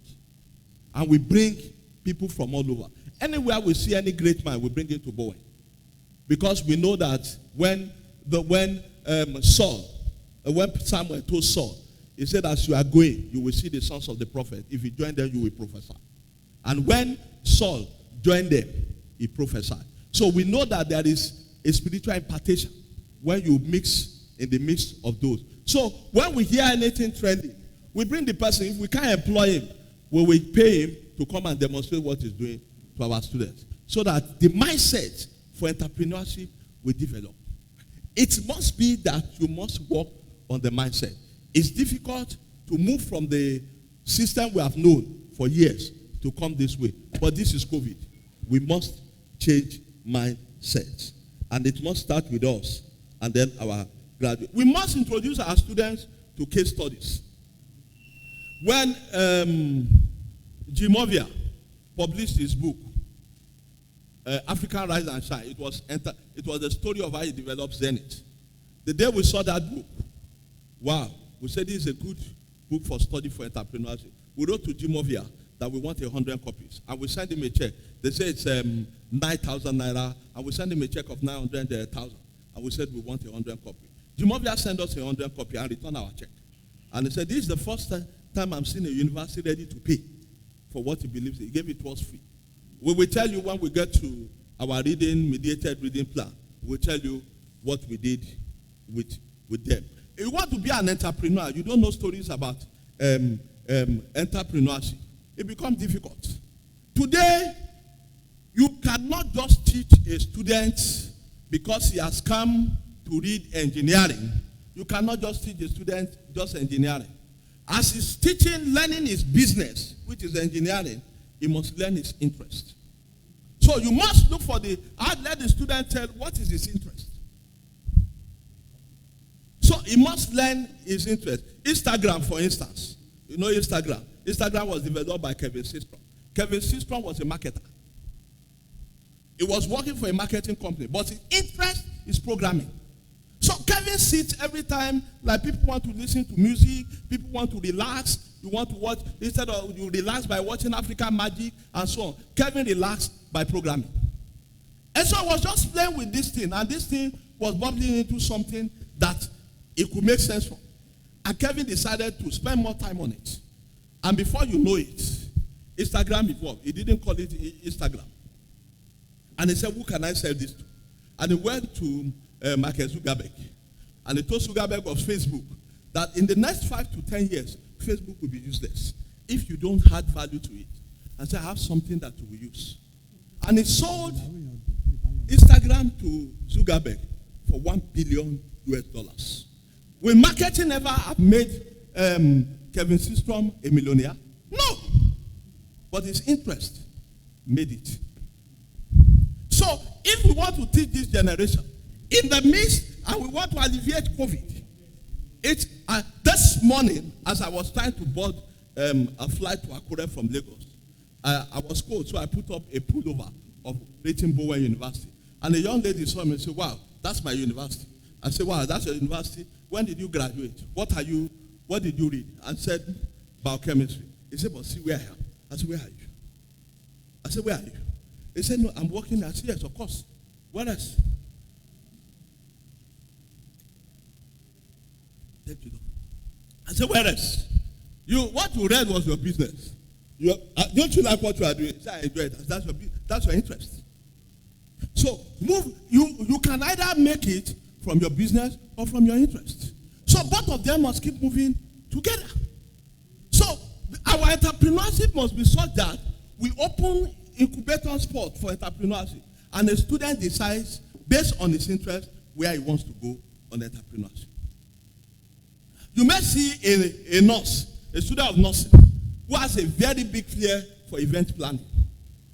Speaker 1: And we bring people from all over. Anywhere we see any great man, we bring him to Bowen. Because we know that when Samuel told Saul, he said, as you are going, you will see the sons of the prophet. If you join them, you will prophesy. And when Saul joined them, he prophesied. So we know that there is a spiritual impartation when you mix in the midst of those. So when we hear anything trending, we bring the person. If we can't employ him, we will pay him to come and demonstrate what he's doing to our students, so that the mindset for entrepreneurship will develop. It must be that you must work on the mindset. It's difficult to move from the system we have known for years to come this way. But this is COVID. We must change mindsets. And it must start with us and then our graduates. We must introduce our students to case studies. When Jim Ovia published his book, African Rise and Shine, it was the story of how he developed Zenith. The day we saw that book, wow, we said this is a good book for study for entrepreneurship. We wrote to Jim Ovia that we want 100 copies. And we sent him a check. They said it's 9,000 naira. And we sent him a check of 900,000. And we said we want 100 copies. Jim Ovia sent us 100 copies and returned our check. And he said, this is the first time I'm seeing a university ready to pay for what he believes in. He gave it to us free. We will tell you when we get to our mediated reading plan. We'll tell you what we did with them. If you want to be an entrepreneur, you don't know stories about entrepreneurship. It becomes difficult. Today, you cannot just teach a student because he has come to read engineering. You cannot just teach a student just engineering. As he's learning his business, which is engineering, he must learn his interest. So you must look for let the student tell what is his interest. So he must learn his interest. Instagram, for instance. You know Instagram. Instagram was developed by Kevin Systrom. Kevin Systrom was a marketer. He was working for a marketing company, but his interest is programming. So Kevin sits every time, like people want to listen to music, people want to relax, you want to watch, instead of you relax by watching African Magic and so on. Kevin relaxed by programming. And so I was just playing with this thing, and this thing was bubbling into something that it could make sense for. And Kevin decided to spend more time on it. And before you know it, Instagram evolved. He didn't call it Instagram. And he said, who can I sell this to? And he went to Mark Zuckerberg. And he told Zuckerberg of Facebook that in the next 5 to 10 years, Facebook will be useless if you don't add value to it. And say, I have something that you will use. And he sold Instagram to Zuckerberg for $1 billion. Will marketing ever have made Kevin Systrom a millionaire? No. But his interest made it. So if we want to teach this generation, in the midst, and we want to alleviate COVID, this morning, as I was trying to board a flight to Akure from Lagos, I was cold, so I put up a pullover of Leighton Bowen University. And a young lady saw me and said, wow, that's my university. I said, wow, that's your university? When did you graduate? What did you read? I said, biochemistry. He said, but see where I am. I said, where are you? I said, where are you? He said, no, I'm working. I said, yes, of course. What else? I said, where else? What you read was your business. Don't you like what you are doing? He said, I enjoy it. That's your interest. So you can either make it from your business or from your interest. So both of them must keep moving together. So our entrepreneurship must be such that we open incubator spot for entrepreneurship, and the student decides based on his interest where he wants to go on entrepreneurship. You may see a nurse, a student of nursing, who has a very big flair for event planning.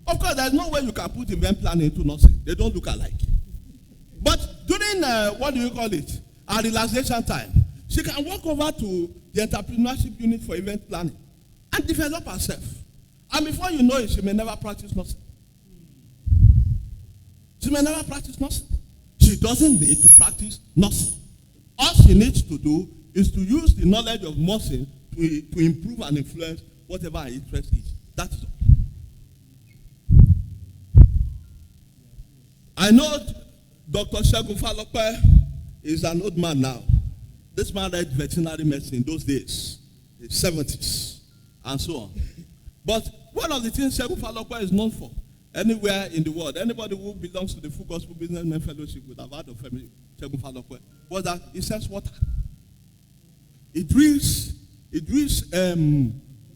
Speaker 1: Of course, there's no way you can put event planning into nursing. They don't look alike. But during, a relaxation time, she can walk over to the entrepreneurship unit for event planning and develop herself. And before you know it, she may never practice nursing. She may never practice nursing. She doesn't need to practice nursing. All she needs to do is to use the knowledge of nursing to improve and influence whatever her interest is. That is all. I know Dr. Segun Falope is an old man now. This man read veterinary medicine in those days, the 70s, and so on. But one of the things Segun Falope is known for, anywhere in the world, anybody who belongs to the Full Gospel Businessmen Fellowship would have heard of Segun Falope, was that he sells water. He drills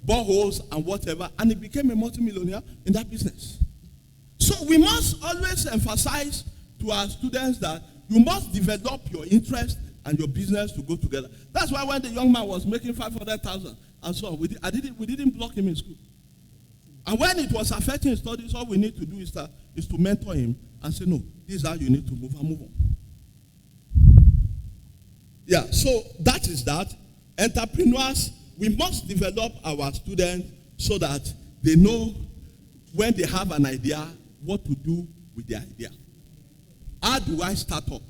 Speaker 1: boreholes and whatever, and he became a multimillionaire in that business. So we must always emphasize to our students that you must develop your interest and your business to go together. That's why when the young man was making 500,000 and so on, we didn't block him in school. And when it was affecting his studies, all we need to do is to mentor him and say, no, this is how you need to move and move on. Yeah, so that is that. Entrepreneurs, we must develop our students so that they know when they have an idea, what to do with the idea. How do I start up?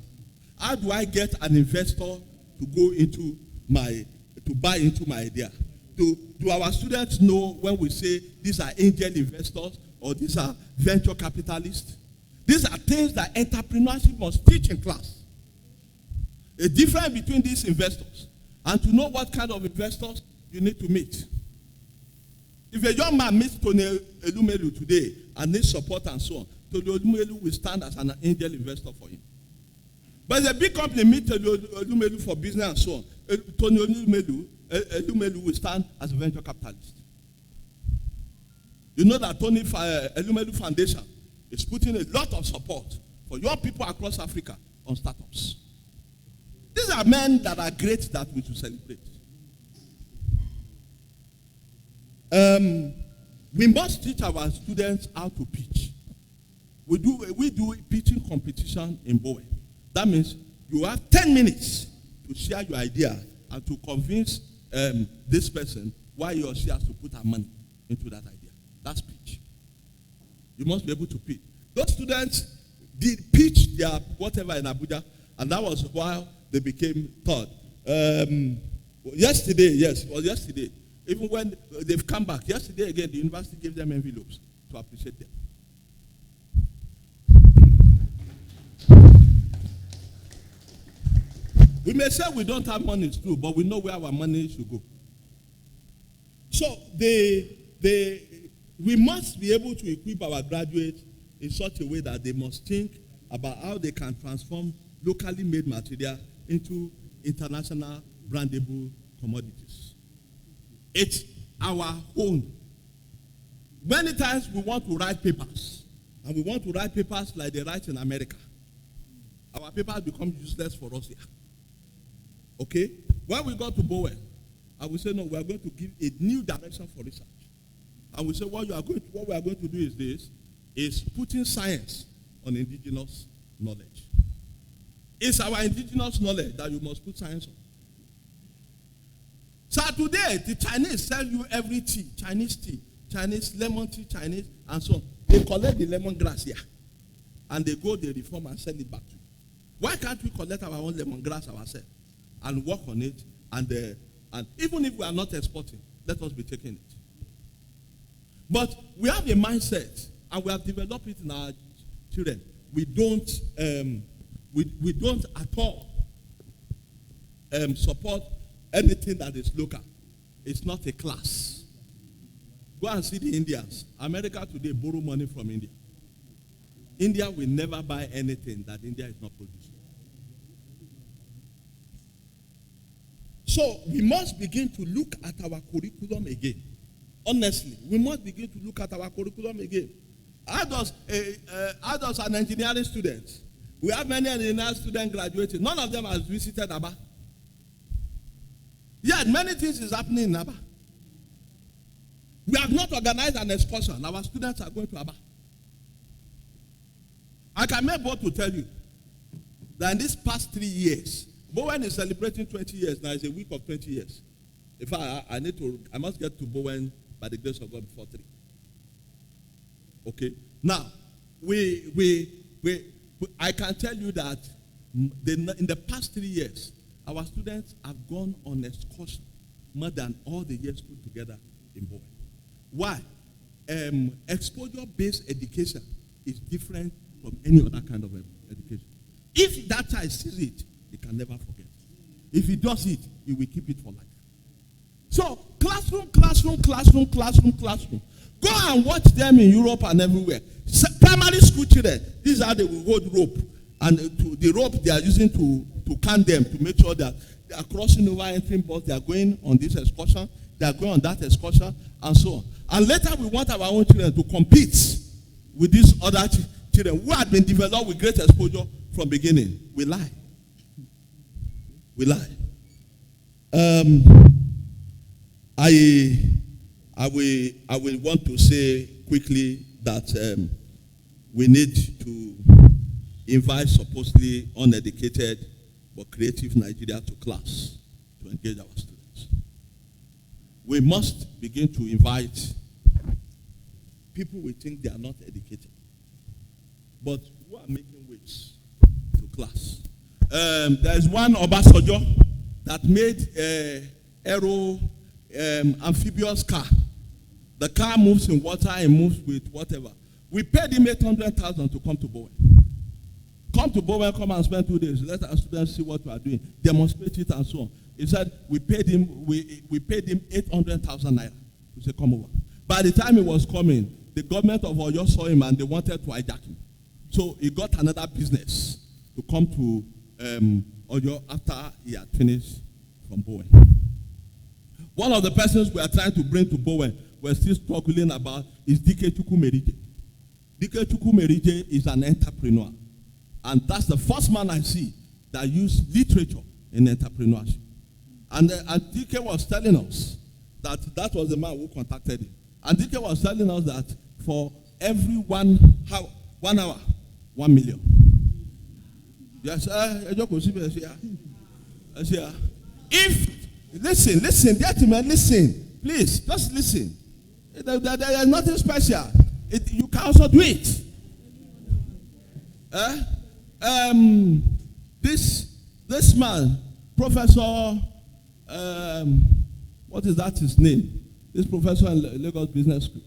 Speaker 1: How do I get an investor to buy into my idea? Do our students know when we say these are angel investors or these are venture capitalists? These are things that entrepreneurship must teach in class. A difference between these investors and to know what kind of investors you need to meet. If a young man meets Tony Elumelu today and needs support and so on, Tony Elumelu will stand as an angel investor for him. But if a big company meets Tony Elumelu for business and so on, Tony Elumelu will stand as a venture capitalist. You know that Tony Elumelu Foundation is putting a lot of support for young people across Africa on startups. These are men that are great that we should celebrate. We must teach our students how to pitch. We do pitching competition in Bowen. That means you have 10 minutes to share your idea and to convince this person why he or she has to put her money into that idea. That's pitch. You must be able to pitch. Those students did pitch their whatever in Abuja, and that was why they became third. Yesterday, even when they've come back, yesterday again, the university gave them envelopes to appreciate them. We may say we don't have money, it's true, but we know where our money should go. So we must be able to equip our graduates in such a way that they must think about how they can transform locally made material into international brandable commodities. It's our own. Many times we want to write papers, and we want to write papers like they write in America. Our papers become useless for us here. Okay? When we go to Bowen, I will say, no, we are going to give a new direction for research. And we say, what we are going to do is this, is putting science on indigenous knowledge. It's our indigenous knowledge that you must put science on. So today, the Chinese sell you every tea, Chinese lemon tea, Chinese, and so on. They collect the lemongrass here, and they go, they reform and sell it back to you. Why can't we collect our own lemongrass ourselves and work on it, and even if we are not exporting, let us be taking it. But we have a mindset and we have developed it in our children. We don't at all support anything that is local. It's not a class. Go and see the Indians. America today borrow money from India. India will never buy anything that India is not producing. So we must begin to look at our curriculum again. Honestly, we must begin to look at our curriculum again. How does an engineering student? We have many engineering students graduating. None of them has visited Aba. Yet many things is happening in Aba. We have not organized an excursion. Our students are going to Aba. I can make bold to tell you that in these past 3 years, Bowen is celebrating 20 years now. It's a week of 20 years. In fact, I must get to Bowen by the grace of God before 3. Okay. Now, I can tell you that in the past 3 years, our students have gone on excursion more than all the years put together in Bowen. Why? Exposure-based education is different from any other kind of education. If that child sees it, he can never forget. If he does it, he will keep it for life. So, classroom. Go and watch them in Europe and everywhere. Primary school children, this is how they will hold rope. And the rope they are using to count them, to make sure that they are crossing over entering bus, they are going on this excursion, they are going on that excursion, and so on. And later we want our own children to compete with these other children who had been developed with great exposure from beginning. We lie. I will want to say quickly that we need to invite supposedly uneducated but creative Nigeria to class to engage our students. We must begin to invite people we think they are not educated, but who are making waves to class. There is one Obasanjo that made aero amphibious car. The car moves in water and moves with whatever. We paid him 800,000 to come to Bowen. Come to Bowen, come and spend 2 days. Let our students see what we are doing. Demonstrate it and so on. He said we paid him 800,000 naira to say come over. By the time he was coming, the government of Oyo saw him and they wanted to hijack him. So he got another business to come to Oyo after he had finished from Bowen. One of the persons we are trying to bring to Bowen, we're still struggling about, is Dike Chukwumerije. Dike Chukwumerije is an entrepreneur. And that's the first man I see that used literature in entrepreneurship. And Dike was telling us that was the man who contacted him. And Dike was telling us that for every 1 hour, 1 million. Yes, listen, gentlemen, listen. Please, just listen. There is nothing special. You can also do it. This man, Professor, what is that his name? This professor in Lagos Business School.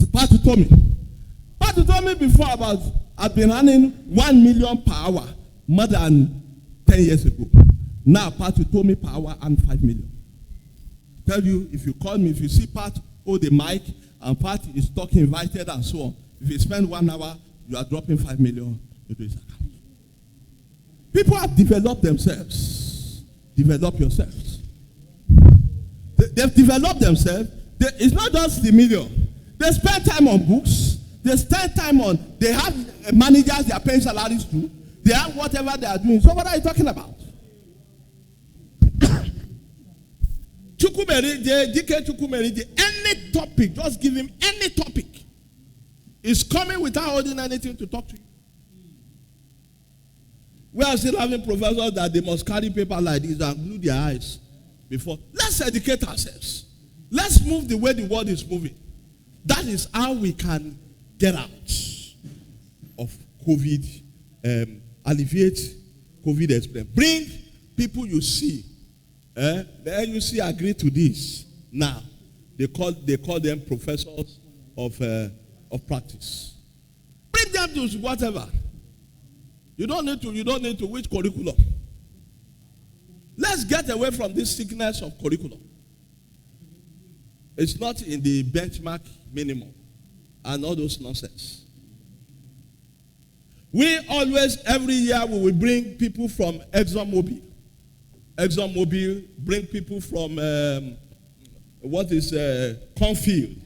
Speaker 1: Patu told me before about I've been earning 1 million per hour more than 10 years ago. Now Patu told me per hour and 5 million. Tell you, if you call me, if you see Pat hold the mic and Pat is talking invited and so on, if you spend 1 hour, you are dropping 5 million into his account. People have developed themselves. Develop yourselves. They've developed themselves. It's not just the million. They spend time on books. They spend time on, they have managers they are paying salaries to. They have whatever they are doing. So what are you talking about? Dike Chukwumerije, any topic, just give him any topic. He's coming without holding anything to talk to you. We are still having professors that they must carry paper like this and glue their eyes before. Let's educate ourselves. Let's move the way the world is moving. That is how we can get out of COVID, alleviate COVID experience. Bring people you see. There you see agree to this. Now, They call them professors of practice. Bring them to whatever. You don't need to which curriculum. Let's get away from this sickness of curriculum. It's not in the benchmark minimum and all those nonsense. We always, every year, we will bring people from ExxonMobil. ExxonMobil bring people from Cornfield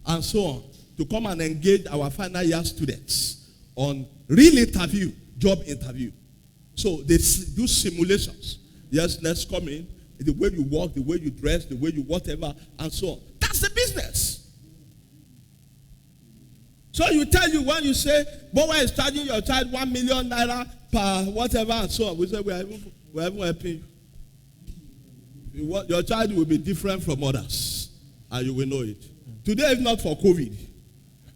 Speaker 1: and so on to come and engage our final year students on real interview, job interview. So they do simulations. Yes, let's come in. The way you walk, the way you dress, the way you whatever, and so on. That's the business. So you tell you when you say, Bowa is charging your child 1 million naira per whatever and so on. We say, we are even helping you. Your child will be different from others, and you will know it. Today, if not for COVID,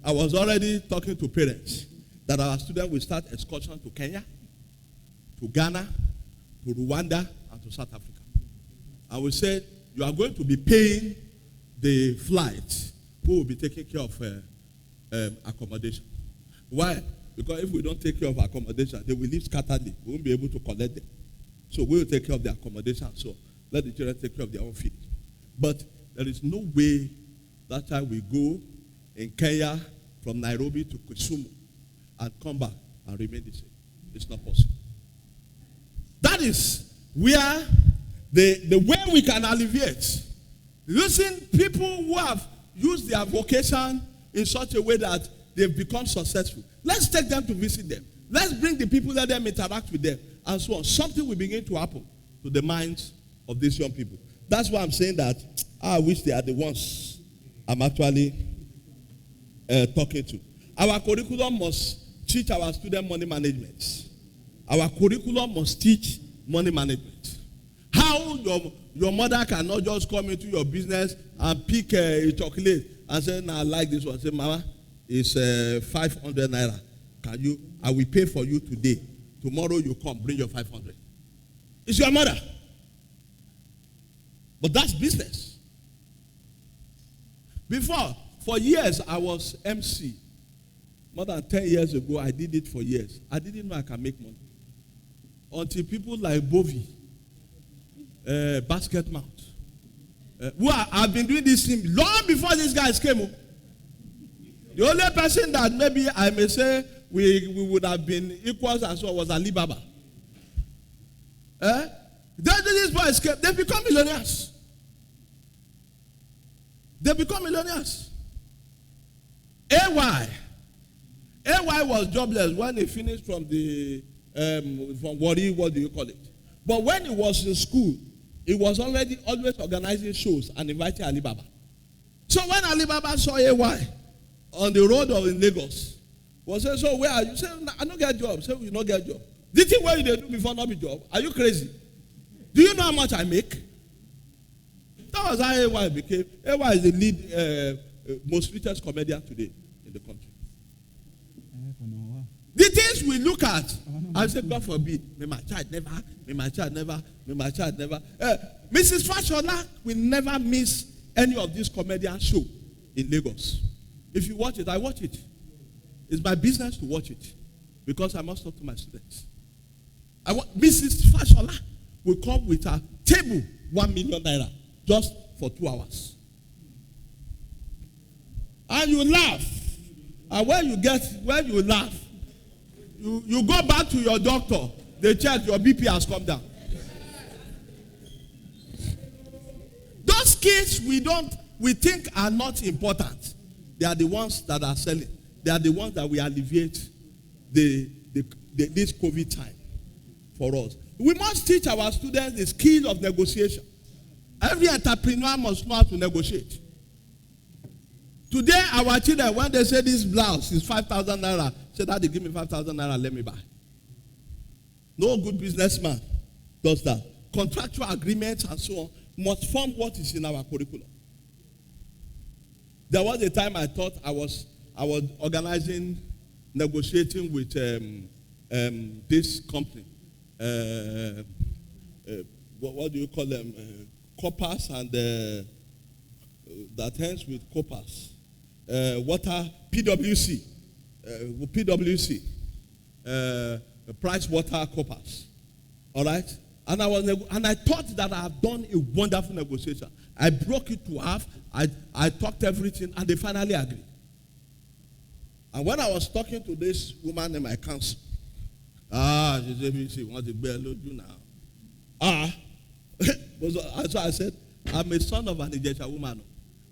Speaker 1: I was already talking to parents that our students will start excursion to Kenya, to Ghana, to Rwanda, and to South Africa. And we said, you are going to be paying the flight. Who will be taking care of accommodation? Why? Because if we don't take care of accommodation, they will leave scatteredly. We won't be able to collect them. So we will take care of the accommodation. So let the children take care of their own feet. But there is no way that time we go in Kenya from Nairobi to Kisumu and come back and remain the same. It's not possible. That is where the way we can alleviate. Using people who have used their vocation in such a way that they've become successful. Let's take them to visit them. Let's bring the people, let them interact with them, and so on. Something will begin to happen to the minds of these young people. That's why I'm saying that I wish they are the ones I'm actually talking to. Our curriculum must teach our student money management. Our curriculum must teach money management. How your mother cannot just come into your business and pick a chocolate and say, "Nah, I like this one." Say, "Mama, it's 500 naira. I will pay for you today. Tomorrow you come, bring your 500." It's your mother. But that's business. Before, for years, I was MC. More than 10 years ago, I did it for years. I didn't know I can make money. Until people like Bovi, Basket Mount, I've been doing this thing long before these guys came. The only person that maybe I may say we would have been equals and so was Alibaba. These boys came, they become millionaires. They become millionaires. AY was jobless when he finished from from Wari, what do you call it? But when he was in school, he was always organizing shows and inviting Alibaba. So when Alibaba saw AY on the road or in Lagos, was saying, "So where are you?" Say, "I don't get a job." Say, "You don't get a job." Did you what you do before not be job? Are you crazy? Do you know how much I make? That was how AY became. AY is the lead, most richest comedian today in the country. The things we look at, I say, God forbid, may my child never, may my child never, may my child never. Mrs. Fashola will never miss any of these comedian show in Lagos. If you watch it, I watch it. It's my business to watch it because I must talk to my students. Mrs. Fashola will come with a table, 1 million naira, just for 2 hours. And you laugh. And when you laugh, you go back to your doctor, they check your BP has come down. Those kids we think are not important. They are the ones that are selling. They are the ones that will alleviate this COVID time for us. We must teach our students the skill of negotiation. Every entrepreneur must know how to negotiate. Today, our children, when they say this blouse is 5,000 naira, say, "Daddy, give me 5,000 naira, let me buy." No good businessman does that. Contractual agreements and so on must form what is in our curriculum. There was a time I thought I was organizing, negotiating with this company. What do you call them? Coppers and that ends with Copas. Water, PWC. PWC. Price Water Copas. All right? And I thought that I have done a wonderful negotiation. I broke it to half. I talked everything, and they finally agreed. And when I was talking to this woman in my council, she said, she wants to bear load you now. So I said, I'm a son of an Ijesha woman,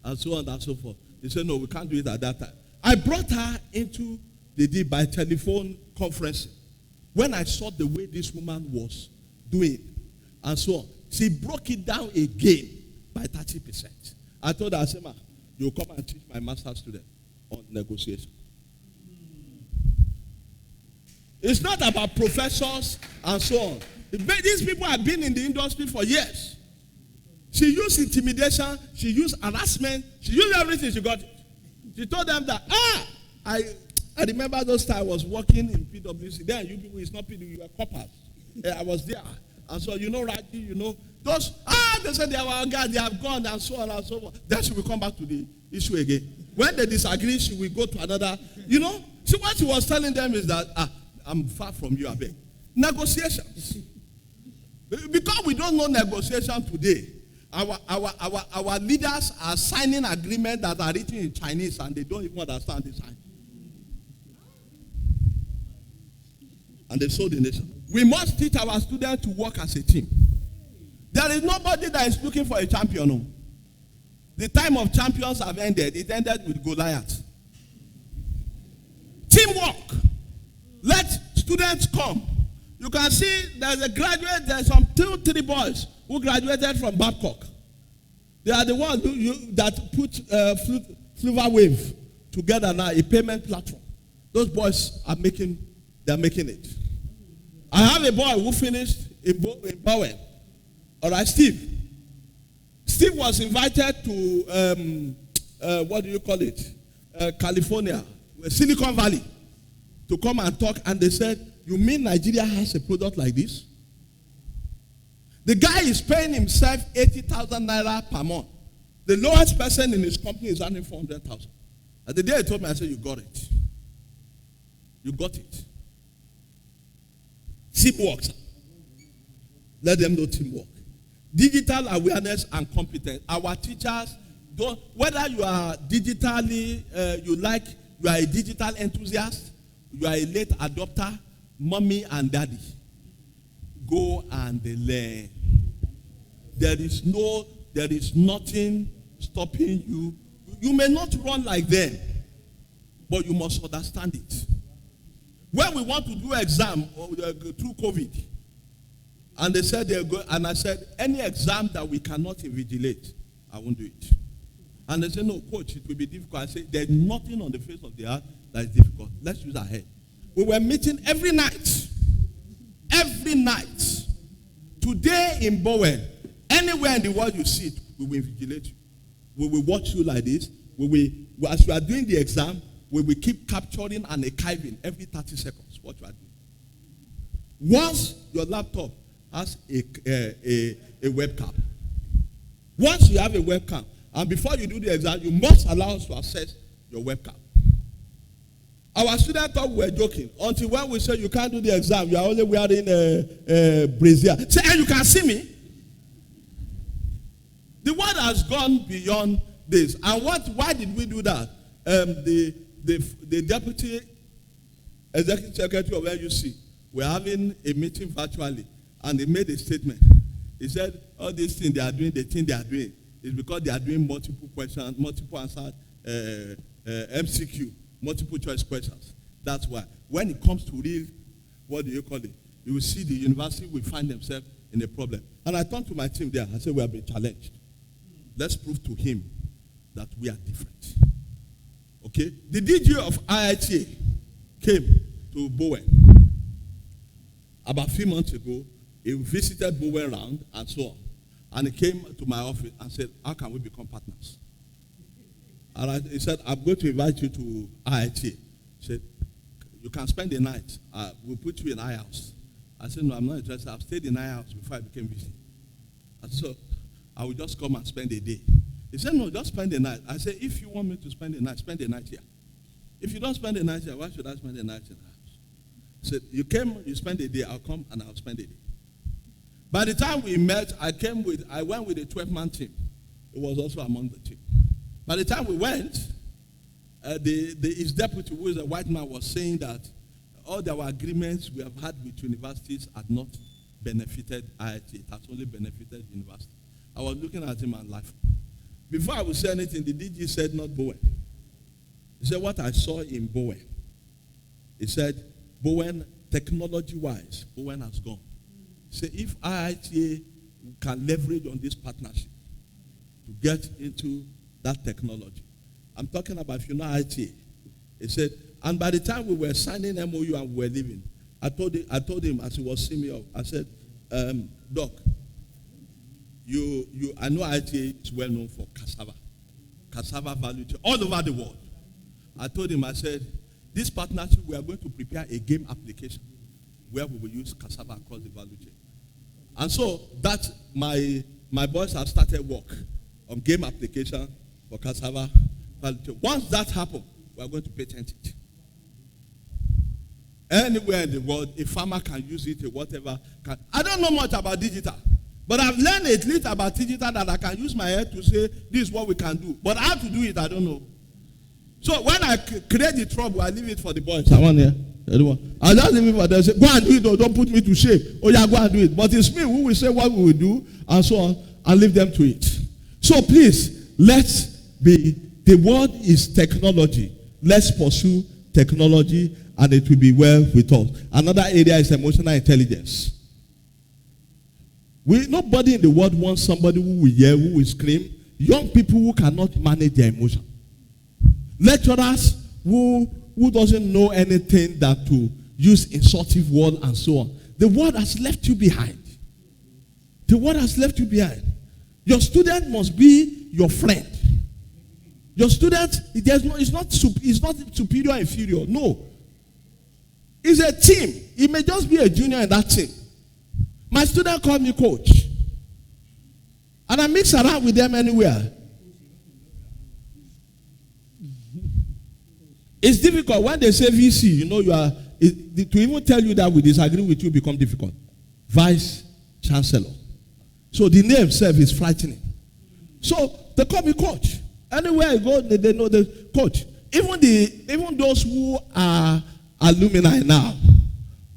Speaker 1: and so on and so forth. They said, no, we can't do it at that time. I brought her into the deal by telephone conference. When I saw the way this woman was doing, and so on, she broke it down again by 30%. I told her, I said, ma, you'll come and teach my master's student on negotiation. It's not about professors and so on. These people have been in the industry for years. She used intimidation, she used harassment, she used everything, she got it. She told them that, I remember those times I was working in PWC. Then you people, it's not PWC, you were coppers. I was there. And so, those, they said they are our guys, they have gone and so on and so forth. Then she will come back to the issue again. When they disagree, she will go to another, So what she was telling them is that, I'm far from you, I beg. Negotiations. Because we don't know negotiation today, our leaders are signing agreements that are written in Chinese and they don't even understand the sign. And they sold the nation. We must teach our students to work as a team. There is nobody that is looking for a champion. No. The time of champions have ended. It ended with Goliath. Teamwork. Let students come. You can see there's a graduate, there's some 2-3 boys who graduated from Babcock. They are the ones that put Fluva Wave together now, a payment platform. Those boys are making it. I have a boy who finished in Bowen. All right, Steve. Steve was invited to, California, Silicon Valley, to come and talk, and they said, you mean Nigeria has a product like this? The guy is paying himself 80,000 naira per month. The lowest person in his company is earning 400,000. And the day he told me, I said, you got it. You got it. Teamwork. Let them know teamwork. Digital awareness and competence. Our teachers don't, whether you are digitally, you are a digital enthusiast, you are a late adopter, mommy and daddy, go and learn. There is nothing stopping you. You may not run like them, but you must understand it. When we want to do exam through COVID, and they said they're going, and I said, any exam that we cannot invigilate, I won't do it. And they said, no, coach, it will be difficult. I said, there's nothing on the face of the earth that is difficult. Let's use our head. We were meeting every night. Every night. Today in Bowen, anywhere in the world you sit, we will invigilate you. We will watch you like this. As you are doing the exam, we will keep capturing and archiving every 30 seconds what you are doing. Once your laptop has a webcam, once you have a webcam, and before you do the exam, you must allow us to access your webcam. Our students thought we were joking until when we said you can't do the exam, you are only wearing a brazier. Say, hey, you can see me. The world has gone beyond this. And why did we do that? The deputy executive secretary of LUC were having a meeting virtually, and they made a statement. He said, all these things they are doing, the thing they are doing is because they are doing multiple questions, multiple answers, MCQ. Multiple choice questions. That's why. When it comes to real, you will see the university will find themselves in a problem. And I turned to my team there. I said, we have been challenged. Let's prove to him that we are different. Okay? The DG of IITA came to Bowen. About a few months ago, he visited Bowen round and so on. And he came to my office and said, how can we become partners? And he said, I'm going to invite you to IIT. He said, you can spend the night. We'll put you in I house. I said, no, I'm not interested. I've stayed in I house before I became VC. And so I will just come and spend a day. He said, no, just spend the night. I said, if you want me to spend the night here. If you don't spend the night here, why should I spend the night in the house? He said, you came, you spend the day, I'll come and I'll spend the day. By the time we met, I went with a 12-man team. It was also among the team. By the time we went, his deputy, who is a white man, was saying that all our agreements we have had with universities had not benefited IIT. It has only benefited university. I was looking at him and laughing. Before I would say anything, the DG said, not Bowen. He said, what I saw in Bowen. He said, Bowen, technology-wise, Bowen has gone. He said, if IITA can leverage on this partnership to get into that technology. I'm talking about, if you know IITA. He said, and by the time we were signing MOU and we were leaving, I told him as he was seeing me off, I said, Doc, I know IITA is well known for cassava value chain all over the world. I told him, I said, this partnership, we are going to prepare a game application where we will use cassava across the value chain. And so that my boys have started work on game application for cassava value chain. Once that happens, we are going to patent it. Anywhere in the world, a farmer can use it, or whatever. I don't know much about digital, but I've learned at least about digital that I can use my head to say, this is what we can do. But how to do it, I don't know. So when I create the trouble, I leave it for the boys. I want here. I just leave it for them. Say, go and do it, or don't put me to shame. Oh yeah, go and do it. But it's me who will say what we will do, and so on, and leave them to it. So please, let's be, the world is technology. Let's pursue technology, and it will be well with us. Another area is emotional intelligence. Nobody in the world wants somebody who will yell, who will scream. Young people who cannot manage their emotion. Lecturers who doesn't know anything that to use insultive word and so on. The world has left you behind. The world has left you behind. Your student must be your friend. Your student, it's not superior or inferior. No. It's a team. It may just be a junior in that team. My student called me coach. And I mix around with them anywhere. It's difficult when they say VC, to even tell you that we disagree with you become difficult. Vice Chancellor. So the name itself is frightening. So they call me coach. Anywhere I go, they know the coach. Even those who are alumni now,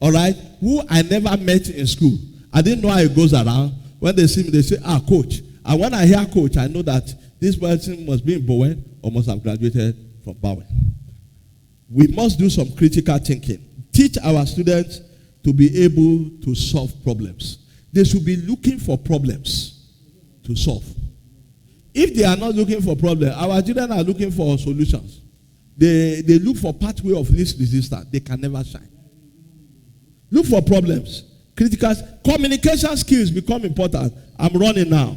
Speaker 1: all right, who I never met in school. I didn't know how it goes around. When they see me, they say, coach. And when I hear coach, I know that this person must be in Bowen or must have graduated from Bowen. We must do some critical thinking. Teach our students to be able to solve problems. They should be looking for problems to solve. If they are not looking for problems, our children are looking for solutions. They look for pathway of least resistance. They can never shine. Look for problems. Critical communication skills become important. I'm running now.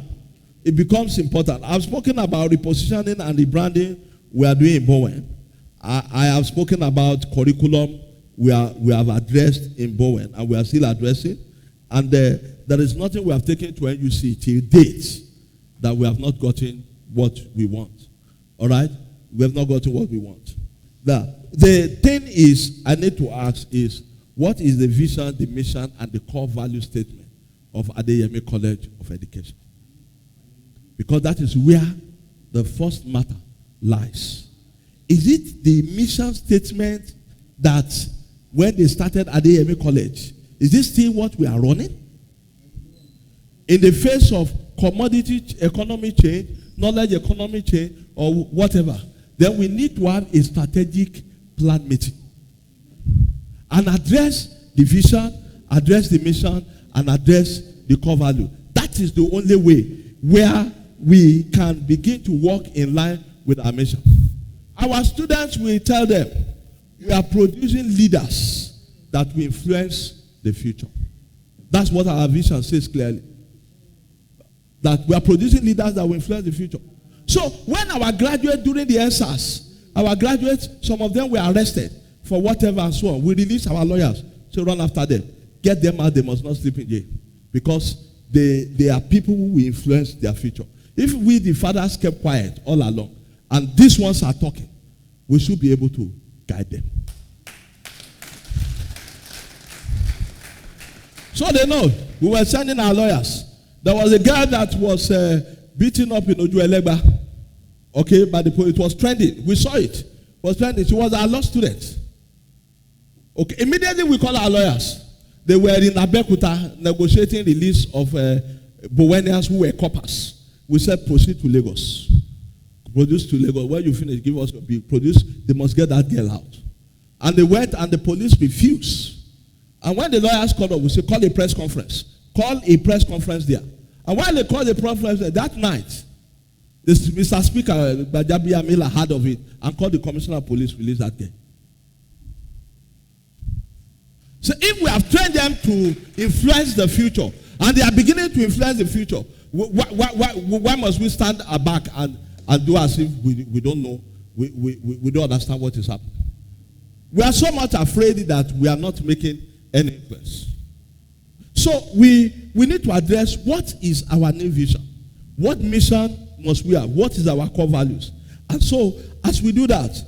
Speaker 1: It becomes important. I've spoken about repositioning and rebranding we are doing in Bowen. I have spoken about curriculum we have addressed in Bowen and we are still addressing. And there is nothing we have taken to NUC till date that we have not gotten what we want. All right? We have not gotten what we want. The thing is, I need to ask is, what is the vision, the mission, and the core value statement of Adeyemi College of Education? Because that is where the first matter lies. Is it the mission statement that when they started Adeyemi College, is this still what we are running? In the face of commodity economy change, knowledge economy change, or whatever, then we need to have a strategic plan meeting and address the vision, address the mission, and address the core value. That is the only way where we can begin to walk in line with our mission. Our students will tell them, we are producing leaders that will influence the future. That's what our vision says clearly. That we are producing leaders that will influence the future. So when our graduates during the EndSARS, our graduates, some of them were arrested for whatever and so on. We release our lawyers to run after them. Get them out, they must not sleep in jail. Because they are people who will influence their future. If we, the fathers, kept quiet all along, and these ones are talking, we should be able to guide them. So they know. We were sending our lawyers. There was a guy that was beaten up in Ojuelegba. Okay, but it was trending. We saw it. It was trending. She was our law student. Okay, immediately we called our lawyers. They were in Abeokuta negotiating release of Bowenians who were coppers. We said proceed to Lagos. Produce to Lagos. When you finish, give us your bill. Produce. They must get that girl out. And they went and the police refused. And when the lawyers called up, we said, call a press conference. Call a press conference there. And when they called the press conference there, that night, Mr. Speaker, Bajabi Amila heard of it and called the commissioner of police, release that girl. So if we have trained them to influence the future, and they are beginning to influence the future, why must we stand back and do as if we don't know, we don't understand what is happening? We are so much afraid that we are not making any influence. So we need to address what is our new vision. What mission must we have? What is our core values? And so as we do that,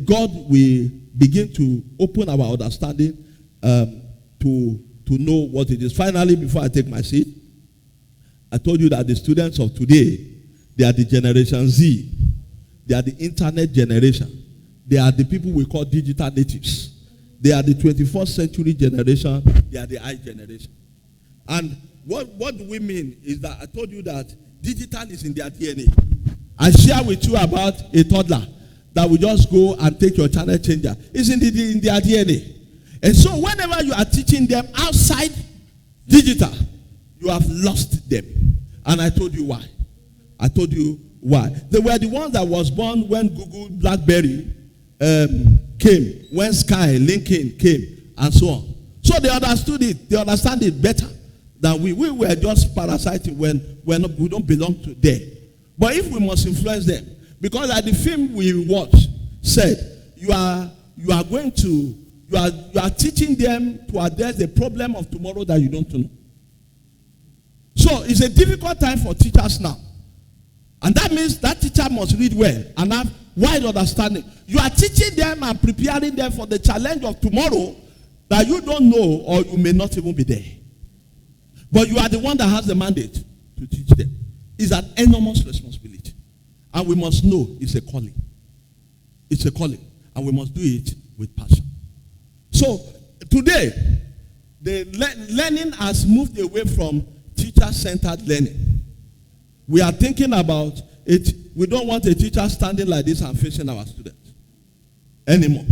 Speaker 1: God will begin to open our understanding to know what it is. Finally, before I take my seat, I told you that the students of today, they are the Generation Z. They are the internet generation. They are the people we call digital natives. They are the 21st century generation. They are the I generation. And what do we mean is that I told you that digital is in their DNA. I share with you about a toddler that will just go and take your channel changer. It's in their DNA. And so whenever you are teaching them outside digital, you have lost them. And I told you why. I told you why. They were the ones that was born when Google, BlackBerry came, when Sky, LinkedIn came, and so on. So they understood it. They understand it better than we. We were just parasiting when we don't belong to them. But if we must influence them, because like the film we watched said, you are teaching them to address the problem of tomorrow that you don't know. So it's a difficult time for teachers now. And that means that teacher must read well and have wide understanding. You are teaching them and preparing them for the challenge of tomorrow that you don't know or you may not even be there. But you are the one that has the mandate to teach them. It's an enormous responsibility. And we must know it's a calling. It's a calling. And we must do it with passion. So today, the learning has moved away from teacher-centered learning. We are thinking about it. We don't want a teacher standing like this and facing our students anymore.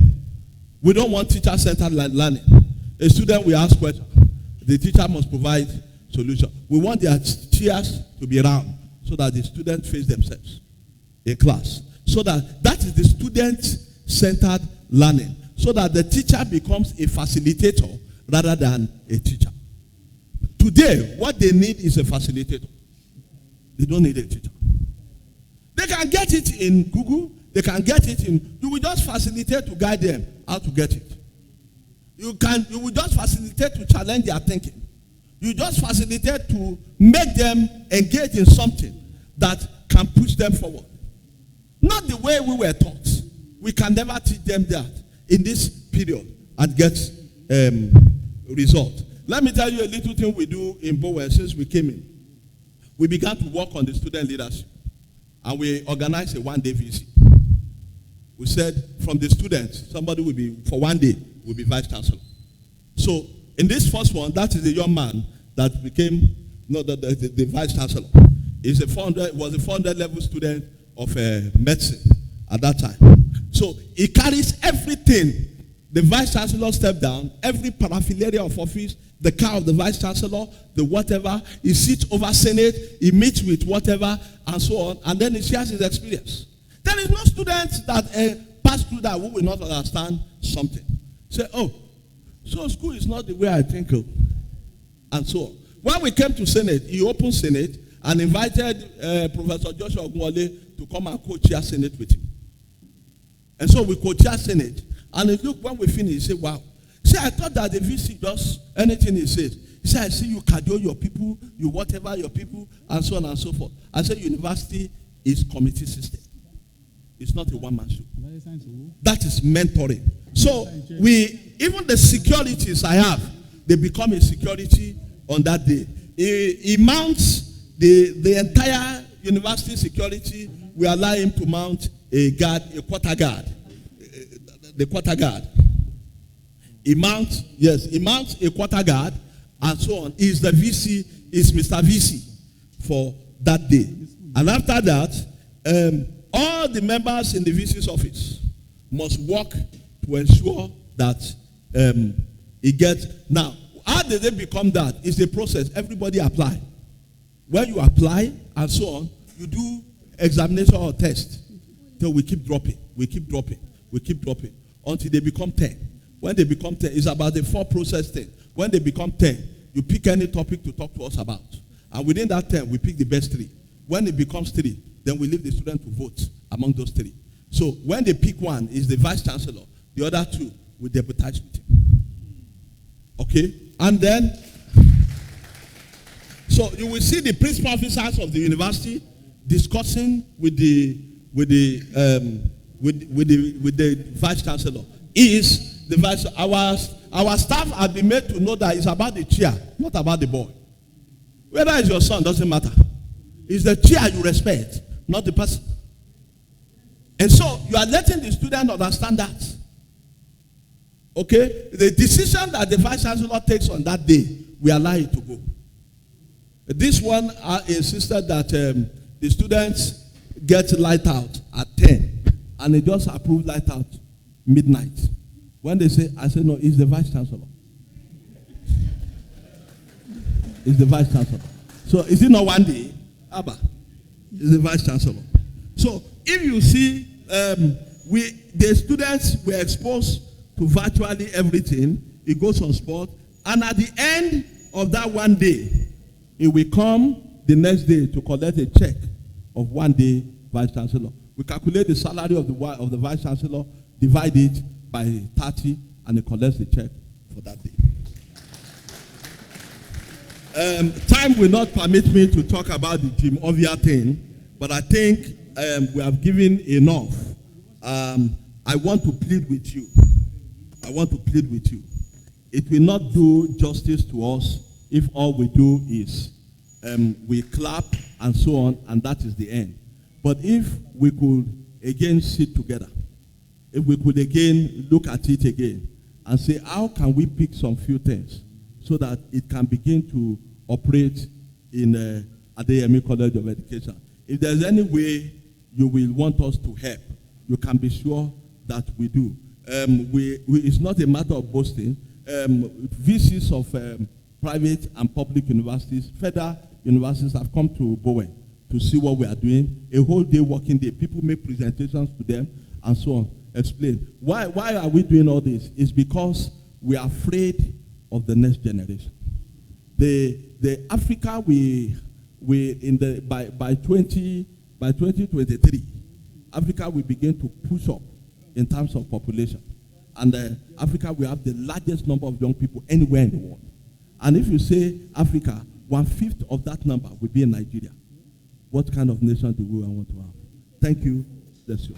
Speaker 1: We don't want teacher-centered learning. A student will ask questions. The teacher must provide solution. We want their chairs to be round so that the students face themselves in class. So that is the student-centered learning. So that the teacher becomes a facilitator rather than a teacher. Today, what they need is a facilitator. They don't need a teacher. They can get it in Google. They can get it in... You will just facilitate to guide them how to get it. You will just facilitate to challenge their thinking. You just facilitate to make them engage in something that can push them forward. Not the way we were taught. We can never teach them that in this period and get result. Let me tell you a little thing we do in Bowen since we came in. We began to work on the student leadership. And we organized a one-day visit. We said from the students, somebody will be, for one day, will be vice chancellor. So in this first one, that is a young man that became the vice chancellor. He's was a 400 level student of medicine at that time. So he carries everything. The vice chancellor stepped down, every paraphernalia of office, the car of the vice chancellor, the whatever. He sits over Senate, he meets with whatever, and so on, and then he shares his experience. There is no student that pass through that who will not understand something. Say, oh, so school is not the way I think of, and so on. When we came to Senate, he opened Senate and invited Professor Joshua Ogunwole to come and co-chair Senate with him. And so we co-chair Senate. And look, when we finished, he said, wow. See, I thought that the VC does anything he says. He said, I see you cajole your people, you whatever your people, and so on and so forth. I said, university is committee system. It's not a one-man show. That is mentoring. So even the securities I have, they become a security on that day. He mounts the entire university security. We allow him to mount a quarter guard. The quarter guard. He mounts a quarter guard and so on. He's the VC, is Mr. VC for that day. And after that, all the members in the VC's office must work to ensure that he gets. Now, how did they become that? It's a process. Everybody apply. When you apply and so on, you do examination or test. Till we keep dropping, until they become 10. When they become 10, it's about the 4 process thing. When they become 10, you pick any topic to talk to us about. And within that 10, we pick the best 3. When it becomes 3, then we leave the student to vote among those 3. So when they pick one, is the vice chancellor. The other 2 will deputize with him. Okay? And then, so you will see the principal officers of the university discussing with the vice chancellor. Is the vice our staff have been made to know that it's about the chair, not about the boy. Whether it's your son doesn't matter. It's the chair you respect, not the person. And so you are letting the student understand that. Okay? The decision that the vice chancellor takes on that day, we allow it to go. This one insisted that the students get light out at 10, and they just approved light out midnight. When they say, I say, no, it's the vice chancellor. It's the vice chancellor. So is it not one day? Abba, it's the vice chancellor. So if you see, the students were exposed to virtually everything. It goes on sport, and at the end of that one day, it will come the next day to collect a check of 1 day vice chancellor. We calculate the salary of the vice chancellor, divide it by 30, and it collects the check for that day. Time will not permit me to talk about the Jim Ovia thing, but I think we have given enough. I want to plead with you. It will not do justice to us if all we do is we clap and so on, and that is the end. But if we could again sit together, if we could again look at it again and say, how can we pick some few things so that it can begin to operate in Adeyemi College of Education? If there's any way you will want us to help, you can be sure that we do. It's not a matter of boasting. VCs of private and public universities, federal universities have come to Bowen to see what we are doing. A whole day working day. People make presentations to them and so on. Explain. Why are we doing all this? It's because we are afraid of the next generation. The Africa by 2023, Africa will begin to push up in terms of population. And Africa will have the largest number of young people anywhere in the world. And if you say Africa, 1/5 of that number will be in Nigeria. What kind of nation do we want to have? Thank you. Bless you.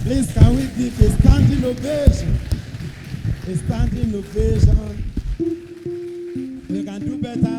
Speaker 2: Please, can we give a standing ovation? A standing ovation. We can do better.